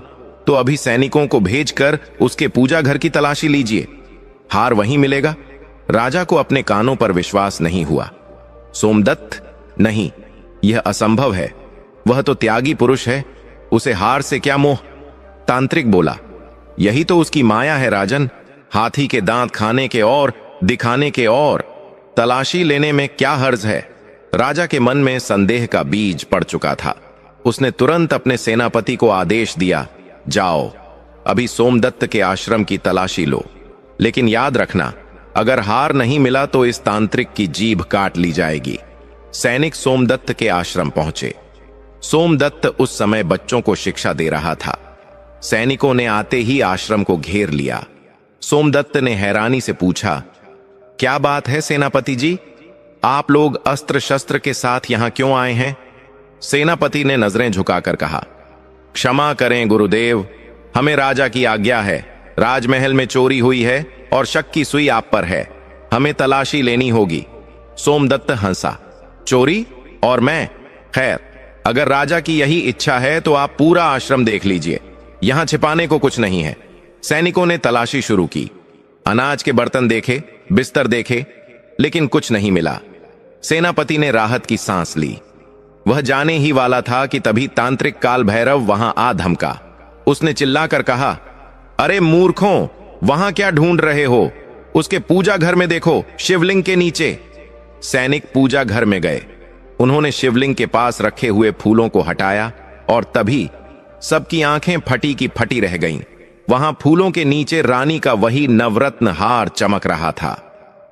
तो अभी सैनिकों को भेजकर उसके पूजा घर की तलाशी लीजिए, हार वहीं मिलेगा। राजा को अपने कानों पर विश्वास नहीं हुआ। सोमदत्त, नहीं, यह असंभव है। वह तो त्यागी पुरुष है, उसे हार से क्या मोह? तांत्रिक बोला, यही तो उसकी माया है राजन। हाथी के दांत खाने के और दिखाने के और तलाशी लेने में क्या हर्ज है? राजा के मन में संदेह का बीज पड़ चुका था। उसने तुरंत अपने सेनापति को आदेश दिया, जाओ, अभी सोमदत्त के आश्रम की तलाशी लो, लेकिन याद रखना, अगर हार नहीं मिला तो इस तांत्रिक की जीभ काट ली जाएगी। सैनिक सोमदत्त के आश्रम पहुंचे। सोमदत्त उस समय बच्चों को शिक्षा दे रहा था। सैनिकों ने आते ही आश्रम को घेर लिया। सोमदत्त ने हैरानी से पूछा, क्या बात है सेनापति जी? आप लोग अस्त्र शस्त्र के साथ यहां क्यों आए हैं? सेनापति ने नजरें झुकाकर कहा, क्षमा करें गुरुदेव, हमें राजा की आज्ञा है। राजमहल में चोरी हुई है और शक की सुई आप पर है। हमें तलाशी लेनी होगी। सोमदत्त हंसा, चोरी? और मैं? खैर, अगर राजा की यही इच्छा है तो आप पूरा आश्रम देख लीजिए, यहां छिपाने को कुछ नहीं है। सैनिकों ने तलाशी शुरू की। अनाज के बर्तन देखे, बिस्तर देखे, लेकिन कुछ नहीं मिला। सेनापति ने राहत की सांस ली। वह जाने ही वाला था कि तभी तांत्रिक काल भैरव वहां आ धमका। उसने चिल्लाकर कहा, अरे मूर्खों, वहां क्या ढूंढ रहे हो? उसके पूजा घर में देखो, शिवलिंग के नीचे। सैनिक पूजा घर में गए। उन्होंने शिवलिंग के पास रखे हुए फूलों को हटाया और तभी सबकी आंखें फटी की फटी रह गईं। वहां फूलों के नीचे रानी का वही नवरत्न हार चमक रहा था।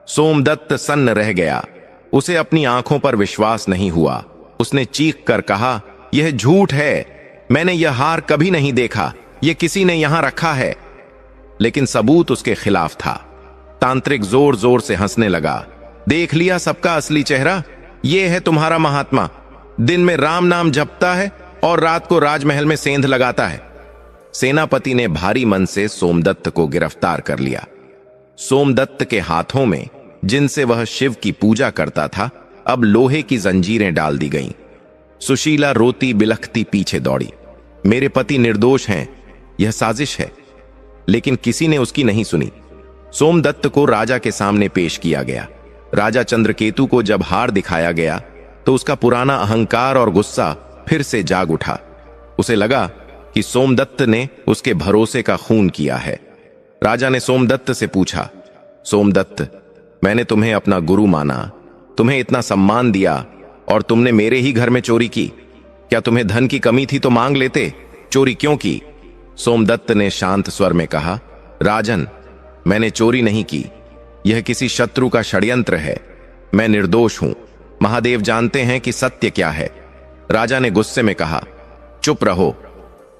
सोमदत्त सन्न रह गया। उसे अपनी आंखों पर विश्वास नहीं हुआ। उसने चीख कर कहा, यह झूठ है, मैंने यह हार कभी नहीं देखा, यह किसी ने यहां रखा है। लेकिन सबूत उसके खिलाफ था। तांत्रिक जोर जोर से हंसने लगा, देख लिया सबका असली चेहरा? यह है तुम्हारा महात्मा, दिन में राम नाम जपता है और रात को राजमहल में सेंध लगाता है। सेनापति ने भारी मन से सोमदत्त को गिरफ्तार कर लिया। सोमदत्त के हाथों में, जिनसे वह शिव की पूजा करता था, अब लोहे की जंजीरें डाल दी गईं। सुशीला रोती बिलखती पीछे दौड़ी, मेरे पति निर्दोष हैं, यह साजिश है। लेकिन किसी ने उसकी नहीं सुनी। सोमदत्त को राजा के सामने पेश किया गया। राजा चंद्रकेतु को जब हार दिखाया गया तो उसका पुराना अहंकार और गुस्सा फिर से जाग उठा। उसे लगा कि सोमदत्त ने उसके भरोसे का खून किया है। राजा ने सोमदत्त से पूछा, सोमदत्त, मैंने तुम्हें अपना गुरु माना, तुम्हें इतना सम्मान दिया और तुमने मेरे ही घर में चोरी की। क्या तुम्हें धन की कमी थी तो मांग लेते, चोरी क्यों की? सोमदत्त ने शांत स्वर में कहा, राजन, मैंने चोरी नहीं की, यह किसी शत्रु का षड्यंत्र है। मैं निर्दोष हूं। महादेव जानते हैं कि सत्य क्या है। राजा ने गुस्से में कहा, चुप रहो,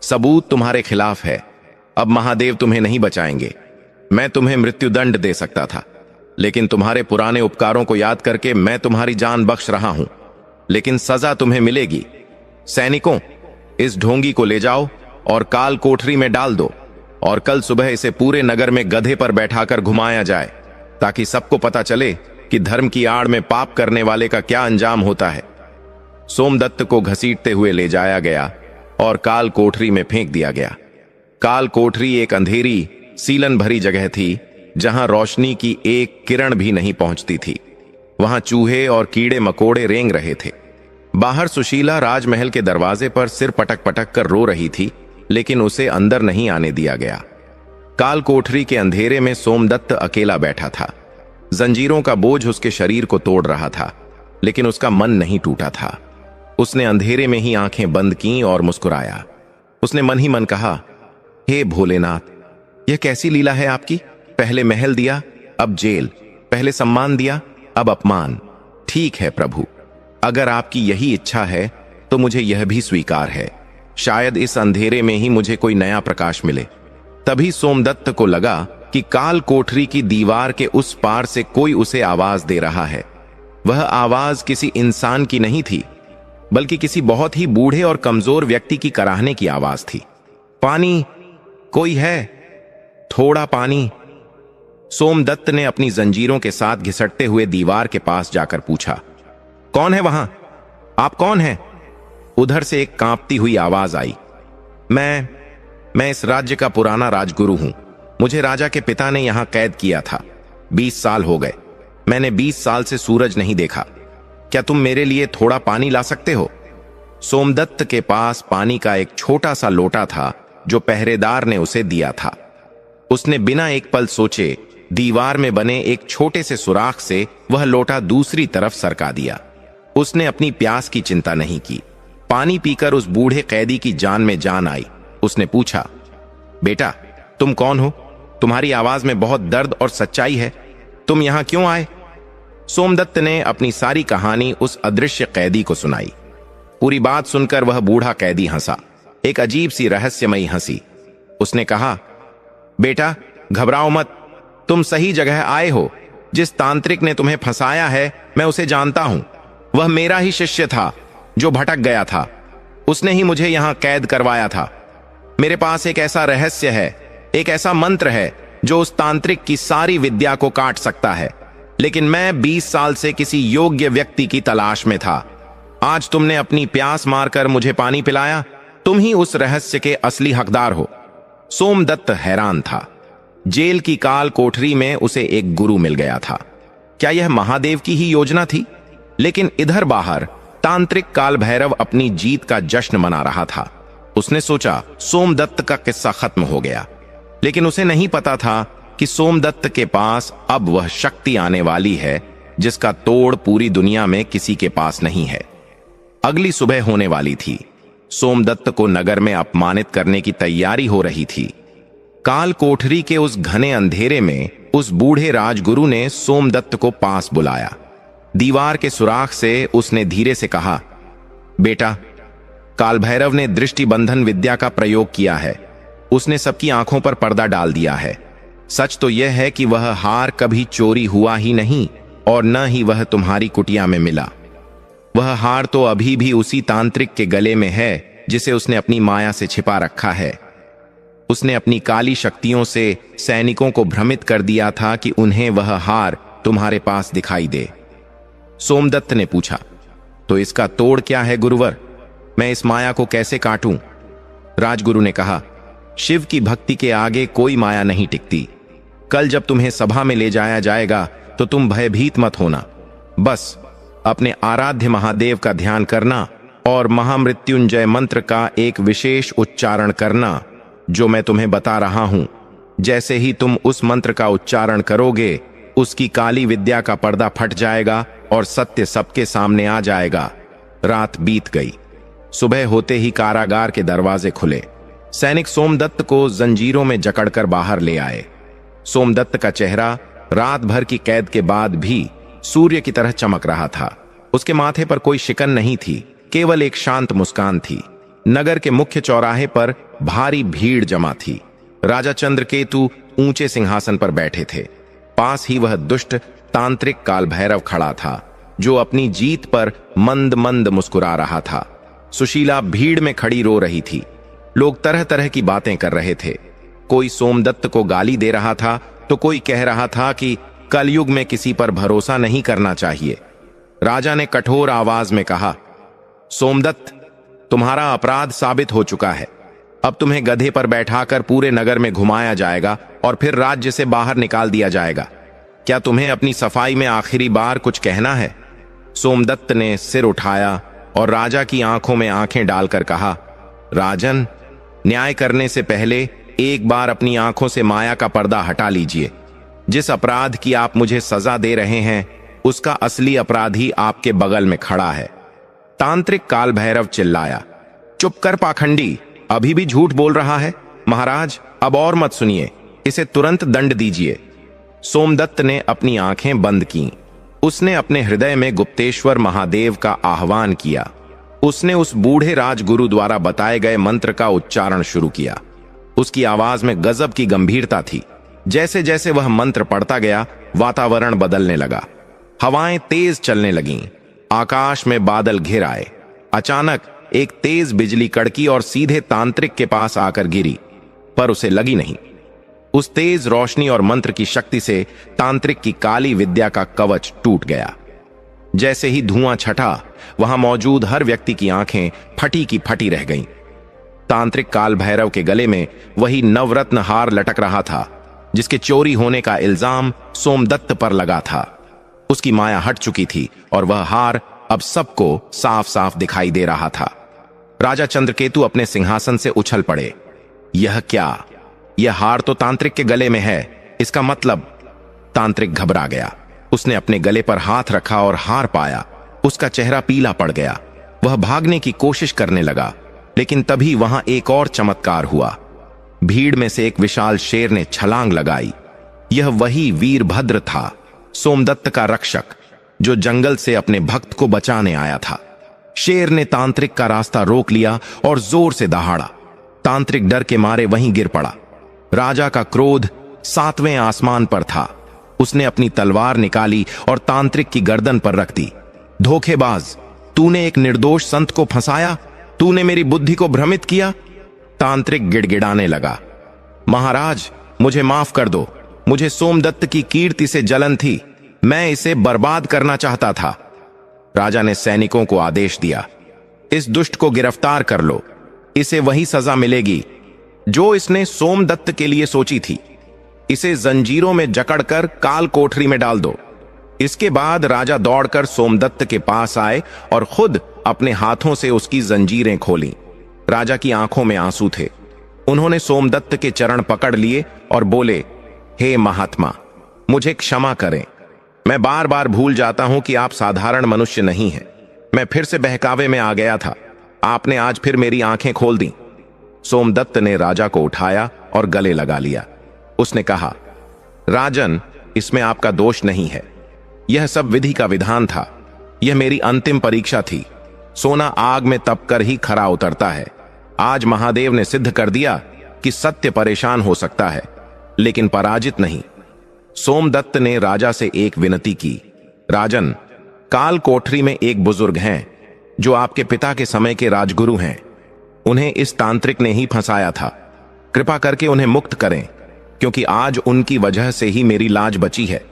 सबूत तुम्हारे खिलाफ है। अब महादेव तुम्हें नहीं बचाएंगे। मैं तुम्हें मृत्युदंड दे सकता था, लेकिन तुम्हारे पुराने उपकारों को याद करके मैं तुम्हारी जान बख्श रहा हूं, लेकिन सजा तुम्हें मिलेगी। सैनिकों, इस ढोंगी को ले जाओ और काल कोठरी में डाल दो, और कल सुबह इसे पूरे नगर में गधे पर बैठाकर घुमाया जाए, ताकि सबको पता चले कि धर्म की आड़ में पाप करने वाले का क्या अंजाम होता है। सोमदत्त को घसीटते हुए ले जाया गया और काल कोठरी में फेंक दिया गया। काल कोठरी एक अंधेरी, सीलन भरी जगह थी, जहां रोशनी की एक किरण भी नहीं पहुंचती थी। वहां चूहे और कीड़े मकोड़े रेंग रहे थे। बाहर सुशीला राजमहल के दरवाजे पर सिर पटक पटक कर रो रही थी, लेकिन उसे अंदर नहीं आने दिया गया। काल कोठरी के अंधेरे में सोमदत्त अकेला बैठा था। जंजीरों का बोझ उसके शरीर को तोड़ रहा था, लेकिन उसका मन नहीं टूटा था। उसने अंधेरे में ही आंखें बंद कीं और मुस्कुराया। उसने मन ही मन कहा, हे भोलेनाथ, यह कैसी लीला है आपकी। पहले महल दिया, अब जेल। पहले सम्मान दिया, अब अपमान। ठीक है प्रभु, अगर आपकी यही इच्छा है तो मुझे यह भी स्वीकार है। शायद इस अंधेरे में ही मुझे कोई नया प्रकाश मिले। तभी सोमदत्त को लगा कि काल कोठरी की दीवार के उस पार से कोई उसे आवाज दे रहा है। वह आवाज किसी इंसान की नहीं थी, बल्कि किसी बहुत ही बूढ़े और कमजोर व्यक्ति की कराहने की आवाज थी। पानी, कोई है? थोड़ा पानी। सोमदत्त ने अपनी जंजीरों के साथ घिसटते हुए दीवार के पास जाकर पूछा, कौन है वहां? आप कौन हैं? उधर से एक कांपती हुई आवाज आई, मैं इस राज्य का पुराना राजगुरु हूं। मुझे राजा के पिता ने यहां कैद किया था। 20 साल हो गए। मैंने 20 साल से सूरज नहीं देखा। क्या तुम मेरे लिए थोड़ा पानी ला सकते हो? सोमदत्त के पास पानी का एक छोटा सा लोटा था, जो पहरेदार ने उसे दिया था। उसने बिना एक पल सोचे दीवार में बने एक छोटे से सुराख से वह लोटा दूसरी तरफ सरका दिया। उसने अपनी प्यास की चिंता नहीं की। पानी पीकर उस बूढ़े कैदी की जान में जान आई। उसने पूछा, बेटा, तुम कौन हो? तुम्हारी आवाज में बहुत दर्द और सच्चाई है। तुम यहां क्यों आए? सोमदत्त ने अपनी सारी कहानी उस अदृश्य कैदी को सुनाई। पूरी बात सुनकर वह बूढ़ा कैदी हंसा, एक अजीब सी रहस्यमयी हंसी। उसने कहा, बेटा, घबराओ मत, तुम सही जगह आए हो। जिस तांत्रिक ने तुम्हें फंसाया है, मैं उसे जानता हूं। वह मेरा ही शिष्य था जो भटक गया था। उसने ही मुझे यहां कैद करवाया था। मेरे पास एक ऐसा रहस्य है, एक ऐसा मंत्र है जो उस तांत्रिक की सारी विद्या को काट सकता है। लेकिन मैं 20 साल से किसी योग्य व्यक्ति की तलाश में था। आज तुमने अपनी प्यास मारकर मुझे पानी पिलाया। तुम ही उस रहस्य के असली हकदार हो। सोमदत्त हैरान था। जेल की काल कोठरी में उसे एक गुरु मिल गया था। क्या यह महादेव की ही योजना थी? लेकिन इधर बाहर तांत्रिक काल भैरव अपनी जीत का जश्न मना रहा था। उसने सोचा सोमदत्त का किस्सा खत्म हो गया, लेकिन उसे नहीं पता था कि सोमदत्त के पास अब वह शक्ति आने वाली है जिसका तोड़ पूरी दुनिया में किसी के पास नहीं है। अगली सुबह होने वाली थी। सोमदत्त को नगर में अपमानित करने की तैयारी हो रही थी। काल कोठरी के उस घने अंधेरे में उस बूढ़े राजगुरु ने सोमदत्त को पास बुलाया। दीवार के सुराख से उसने धीरे से कहा, बेटा, काल भैरव ने दृष्टि बंधन विद्या का प्रयोग किया है। उसने सबकी आंखों पर पर्दा डाल दिया है। सच तो यह है कि वह हार कभी चोरी हुआ ही नहीं, और न ही वह तुम्हारी कुटिया में मिला। वह हार तो अभी भी उसी तांत्रिक के गले में है जिसे उसने अपनी माया से छिपा रखा है। उसने अपनी काली शक्तियों से सैनिकों को भ्रमित कर दिया था कि उन्हें वह हार तुम्हारे पास दिखाई दे। सोमदत्त ने पूछा, तो इसका तोड़ क्या है गुरुवर? मैं इस माया को कैसे काटूं? राजगुरु ने कहा, शिव की भक्ति के आगे कोई माया नहीं टिकती। कल जब तुम्हें सभा में ले जाया जाएगा तो तुम भयभीत मत होना। बस अपने आराध्य महादेव का ध्यान करना और महामृत्युंजय मंत्र का एक विशेष उच्चारण करना जो मैं तुम्हें बता रहा हूं। जैसे ही तुम उस मंत्र का उच्चारण करोगे, उसकी काली विद्या का पर्दा फट जाएगा और सत्य सबके सामने आ जाएगा। रात बीत गई। सुबह होते ही कारागार के दरवाजे खुले। सैनिक सोमदत्त को जंजीरों में जकड़कर बाहर ले आए। सोमदत्त का चेहरा रात भर की कैद के बाद भी सूर्य की तरह चमक रहा था। उसके माथे पर कोई शिकन नहीं थी, केवल एक शांत मुस्कान थी। नगर के मुख्य चौराहे पर भारी भीड़ जमा थी। राजा चंद्रकेतु ऊंचे सिंहासन पर बैठे थे। पास ही वह दुष्ट तांत्रिक काल भैरव खड़ा था, जो अपनी जीत पर मंद मंद मुस्कुरा रहा था। सुशीला भीड़ में खड़ी रो रही थी। लोग तरह तरह की बातें कर रहे थे। कोई सोमदत्त को गाली दे रहा था तो कोई कह रहा था कि कलयुग में किसी पर भरोसा नहीं करना चाहिए। राजा ने कठोर आवाज में कहा, सोमदत्त, तुम्हारा अपराध साबित हो चुका है। अब तुम्हें गधे पर बैठाकर पूरे नगर में घुमाया जाएगा और फिर राज्य से बाहर निकाल दिया जाएगा। क्या तुम्हें अपनी सफाई में आखिरी बार कुछ कहना है? सोमदत्त ने सिर उठाया और राजा की आंखों में आंखें डालकर कहा, राजन, न्याय करने से पहले एक बार अपनी आंखों से माया का पर्दा हटा लीजिए। जिस अपराध की आप मुझे सजा दे रहे हैं, उसका असली अपराधी आपके बगल में खड़ा है। तांत्रिक काल भैरव चिल्लाया, चुप कर पाखंडी, अभी भी झूठ बोल रहा है। महाराज, अब और मत सुनिए, इसे तुरंत दंड दीजिए। सोमदत्त ने अपनी आंखें बंद की। उसने अपने हृदय में गुप्तेश्वर महादेव का आह्वान किया। उसने उस बूढ़े राजगुरु द्वारा बताए गए मंत्र का उच्चारण शुरू किया। उसकी आवाज में गजब की गंभीरता थी। जैसे जैसे वह मंत्र पढ़ता गया, वातावरण बदलने लगा। हवाएं तेज चलने लगीं, आकाश में बादल घिर आए। अचानक एक तेज बिजली कड़की और सीधे तांत्रिक के पास आकर गिरी, पर उसे लगी नहीं। उस तेज रोशनी और मंत्र की शक्ति से तांत्रिक की काली विद्या का कवच टूट गया। जैसे ही धुआं छटा, वहां मौजूद हर व्यक्ति की आंखें फटी की फटी रह गईं। तांत्रिक काल भैरव के गले में वही नवरत्न हार लटक रहा था, जिसके चोरी होने का इल्जाम सोमदत्त पर लगा था। उसकी माया हट चुकी थी और वह हार अब सबको साफ साफ दिखाई दे रहा था। राजा चंद्रकेतु अपने सिंहासन से उछल पड़े। यह क्या? यह हार तो तांत्रिक के गले में है। इसका मतलब? तांत्रिक घबरा गया। उसने अपने गले पर हाथ रखा और हार पाया। उसका चेहरा पीला पड़ गया। वह भागने की कोशिश करने लगा, लेकिन तभी वहां एक और चमत्कार हुआ। भीड़ में से एक विशाल शेर ने छलांग लगाई। यह वही वीरभद्र था, सोमदत्त का रक्षक, जो जंगल से अपने भक्त को बचाने आया था। शेर ने तांत्रिक का रास्ता रोक लिया और जोर से दहाड़ा। तांत्रिक डर के मारे वहीं गिर पड़ा। राजा का क्रोध 7वें आसमान पर था। उसने अपनी तलवार निकाली और तांत्रिक की गर्दन पर रख दी। धोखेबाज, तूने एक निर्दोष संत को फंसाया। तूने मेरी बुद्धि को भ्रमित किया। तांत्रिक गिड़गिड़ाने लगा, महाराज, मुझे माफ कर दो। मुझे सोमदत्त की कीर्ति से जलन थी। मैं इसे बर्बाद करना चाहता था। राजा ने सैनिकों को आदेश दिया, इस दुष्ट को गिरफ्तार कर लो। इसे वही सजा मिलेगी जो इसने सोमदत्त के लिए सोची थी। इसे जंजीरों में जकड़कर काल कोठरी में डाल दो। इसके बाद राजा दौड़कर सोमदत्त के पास आए और खुद अपने हाथों से उसकी जंजीरें खोलीं। राजा की आंखों में आंसू थे। उन्होंने सोमदत्त के चरण पकड़ लिए और बोले, हे महात्मा, मुझे क्षमा करें। मैं बार बार भूल जाता हूं कि आप साधारण मनुष्य नहीं हैं। मैं फिर से बहकावे में आ गया था। आपने आज फिर मेरी आंखें खोल दी। सोमदत्त ने राजा को उठाया और गले लगा लिया। उसने कहा, राजन, इसमें आपका दोष नहीं है। यह सब विधि का विधान था। यह मेरी अंतिम परीक्षा थी। सोना आग में तपकर ही खरा उतरता है। आज महादेव ने सिद्ध कर दिया कि सत्य परेशान हो सकता है, लेकिन पराजित नहीं। सोमदत्त ने राजा से एक विनती की, राजन, काल कोठरी में एक बुजुर्ग हैं जो आपके पिता के समय के राजगुरु हैं। उन्हें इस तांत्रिक ने ही फंसाया था। कृपा करके उन्हें मुक्त करें, क्योंकि आज उनकी वजह से ही मेरी लाज बची है।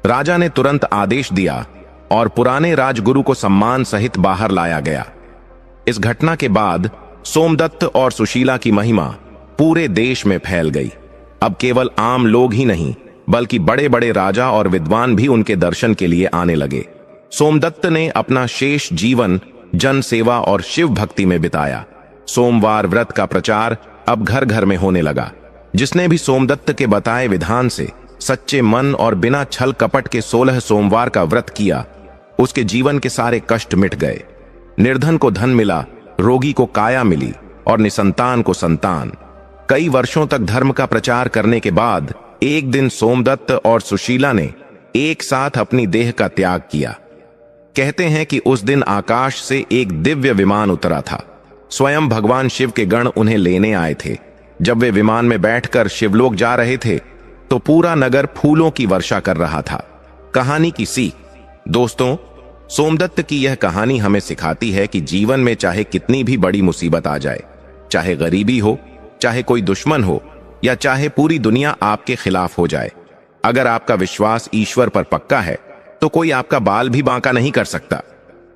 राजा ने तुरंत आदेश दिया और पुराने राजगुरु को सम्मान सहित बाहर लाया गया। इस घटना के बाद सोमदत्त और सुशीला की महिमा पूरे देश में फैल गई। अब केवल आम लोग ही नहीं, बल्कि बड़े बड़े राजा और विद्वान भी उनके दर्शन के लिए आने लगे। सोमदत्त ने अपना शेष जीवन जन सेवा और शिव भक्ति में बिताया। सोमवार व्रत का प्रचार अब घर घर में होने लगा। जिसने भी सोमदत्त के बताए विधान से सच्चे मन और बिना छल कपट के 16 सोमवार का व्रत किया, उसके जीवन के सारे कष्ट मिट गए। निर्धन को धन मिला, रोगी को काया मिली और निसंतान को संतान। कई वर्षों तक धर्म का प्रचार करने के बाद एक दिन सोमदत्त और सुशीला ने एक साथ अपनी देह का त्याग किया। कहते हैं कि उस दिन आकाश से एक दिव्य विमान उतरा था। स्वयं भगवान शिव के गण उन्हें लेने आए थे। जब वे विमान में बैठकर शिवलोक जा रहे थे तो पूरा नगर फूलों की वर्षा कर रहा था। कहानी की सीख। दोस्तों, सोमदत्त की यह कहानी हमें सिखाती है कि जीवन में चाहे कितनी भी बड़ी मुसीबत आ जाए, चाहे गरीबी हो, चाहे कोई दुश्मन हो, या चाहे पूरी दुनिया आपके खिलाफ हो जाए, अगर आपका विश्वास ईश्वर पर पक्का है तो कोई आपका बाल भी बांका नहीं कर सकता।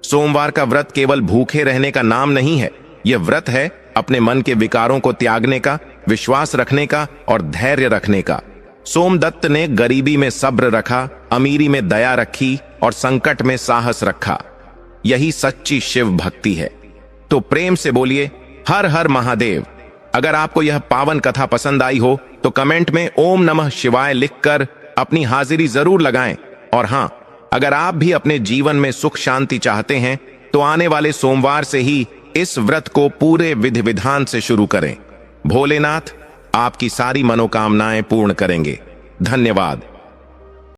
सोमवार का व्रत केवल भूखे रहने का नाम नहीं है, यह व्रत है अपने मन के विकारों को त्यागने का, विश्वास रखने का और धैर्य रखने का। सोमदत्त ने गरीबी में सब्र रखा, अमीरी में दया रखी और संकट में साहस रखा। यही सच्ची शिव भक्ति है। तो प्रेम से बोलिए हर हर महादेव। अगर आपको यह पावन कथा पसंद आई हो तो कमेंट में ओम नमः शिवाय लिखकर अपनी हाजिरी जरूर लगाएं। और हां, अगर आप भी अपने जीवन में सुख शांति चाहते हैं तो आने वाले सोमवार से ही इस व्रत को पूरे विधि विधान से शुरू करें। भोलेनाथ आपकी सारी मनोकामनाएं पूर्ण करेंगे। धन्यवाद।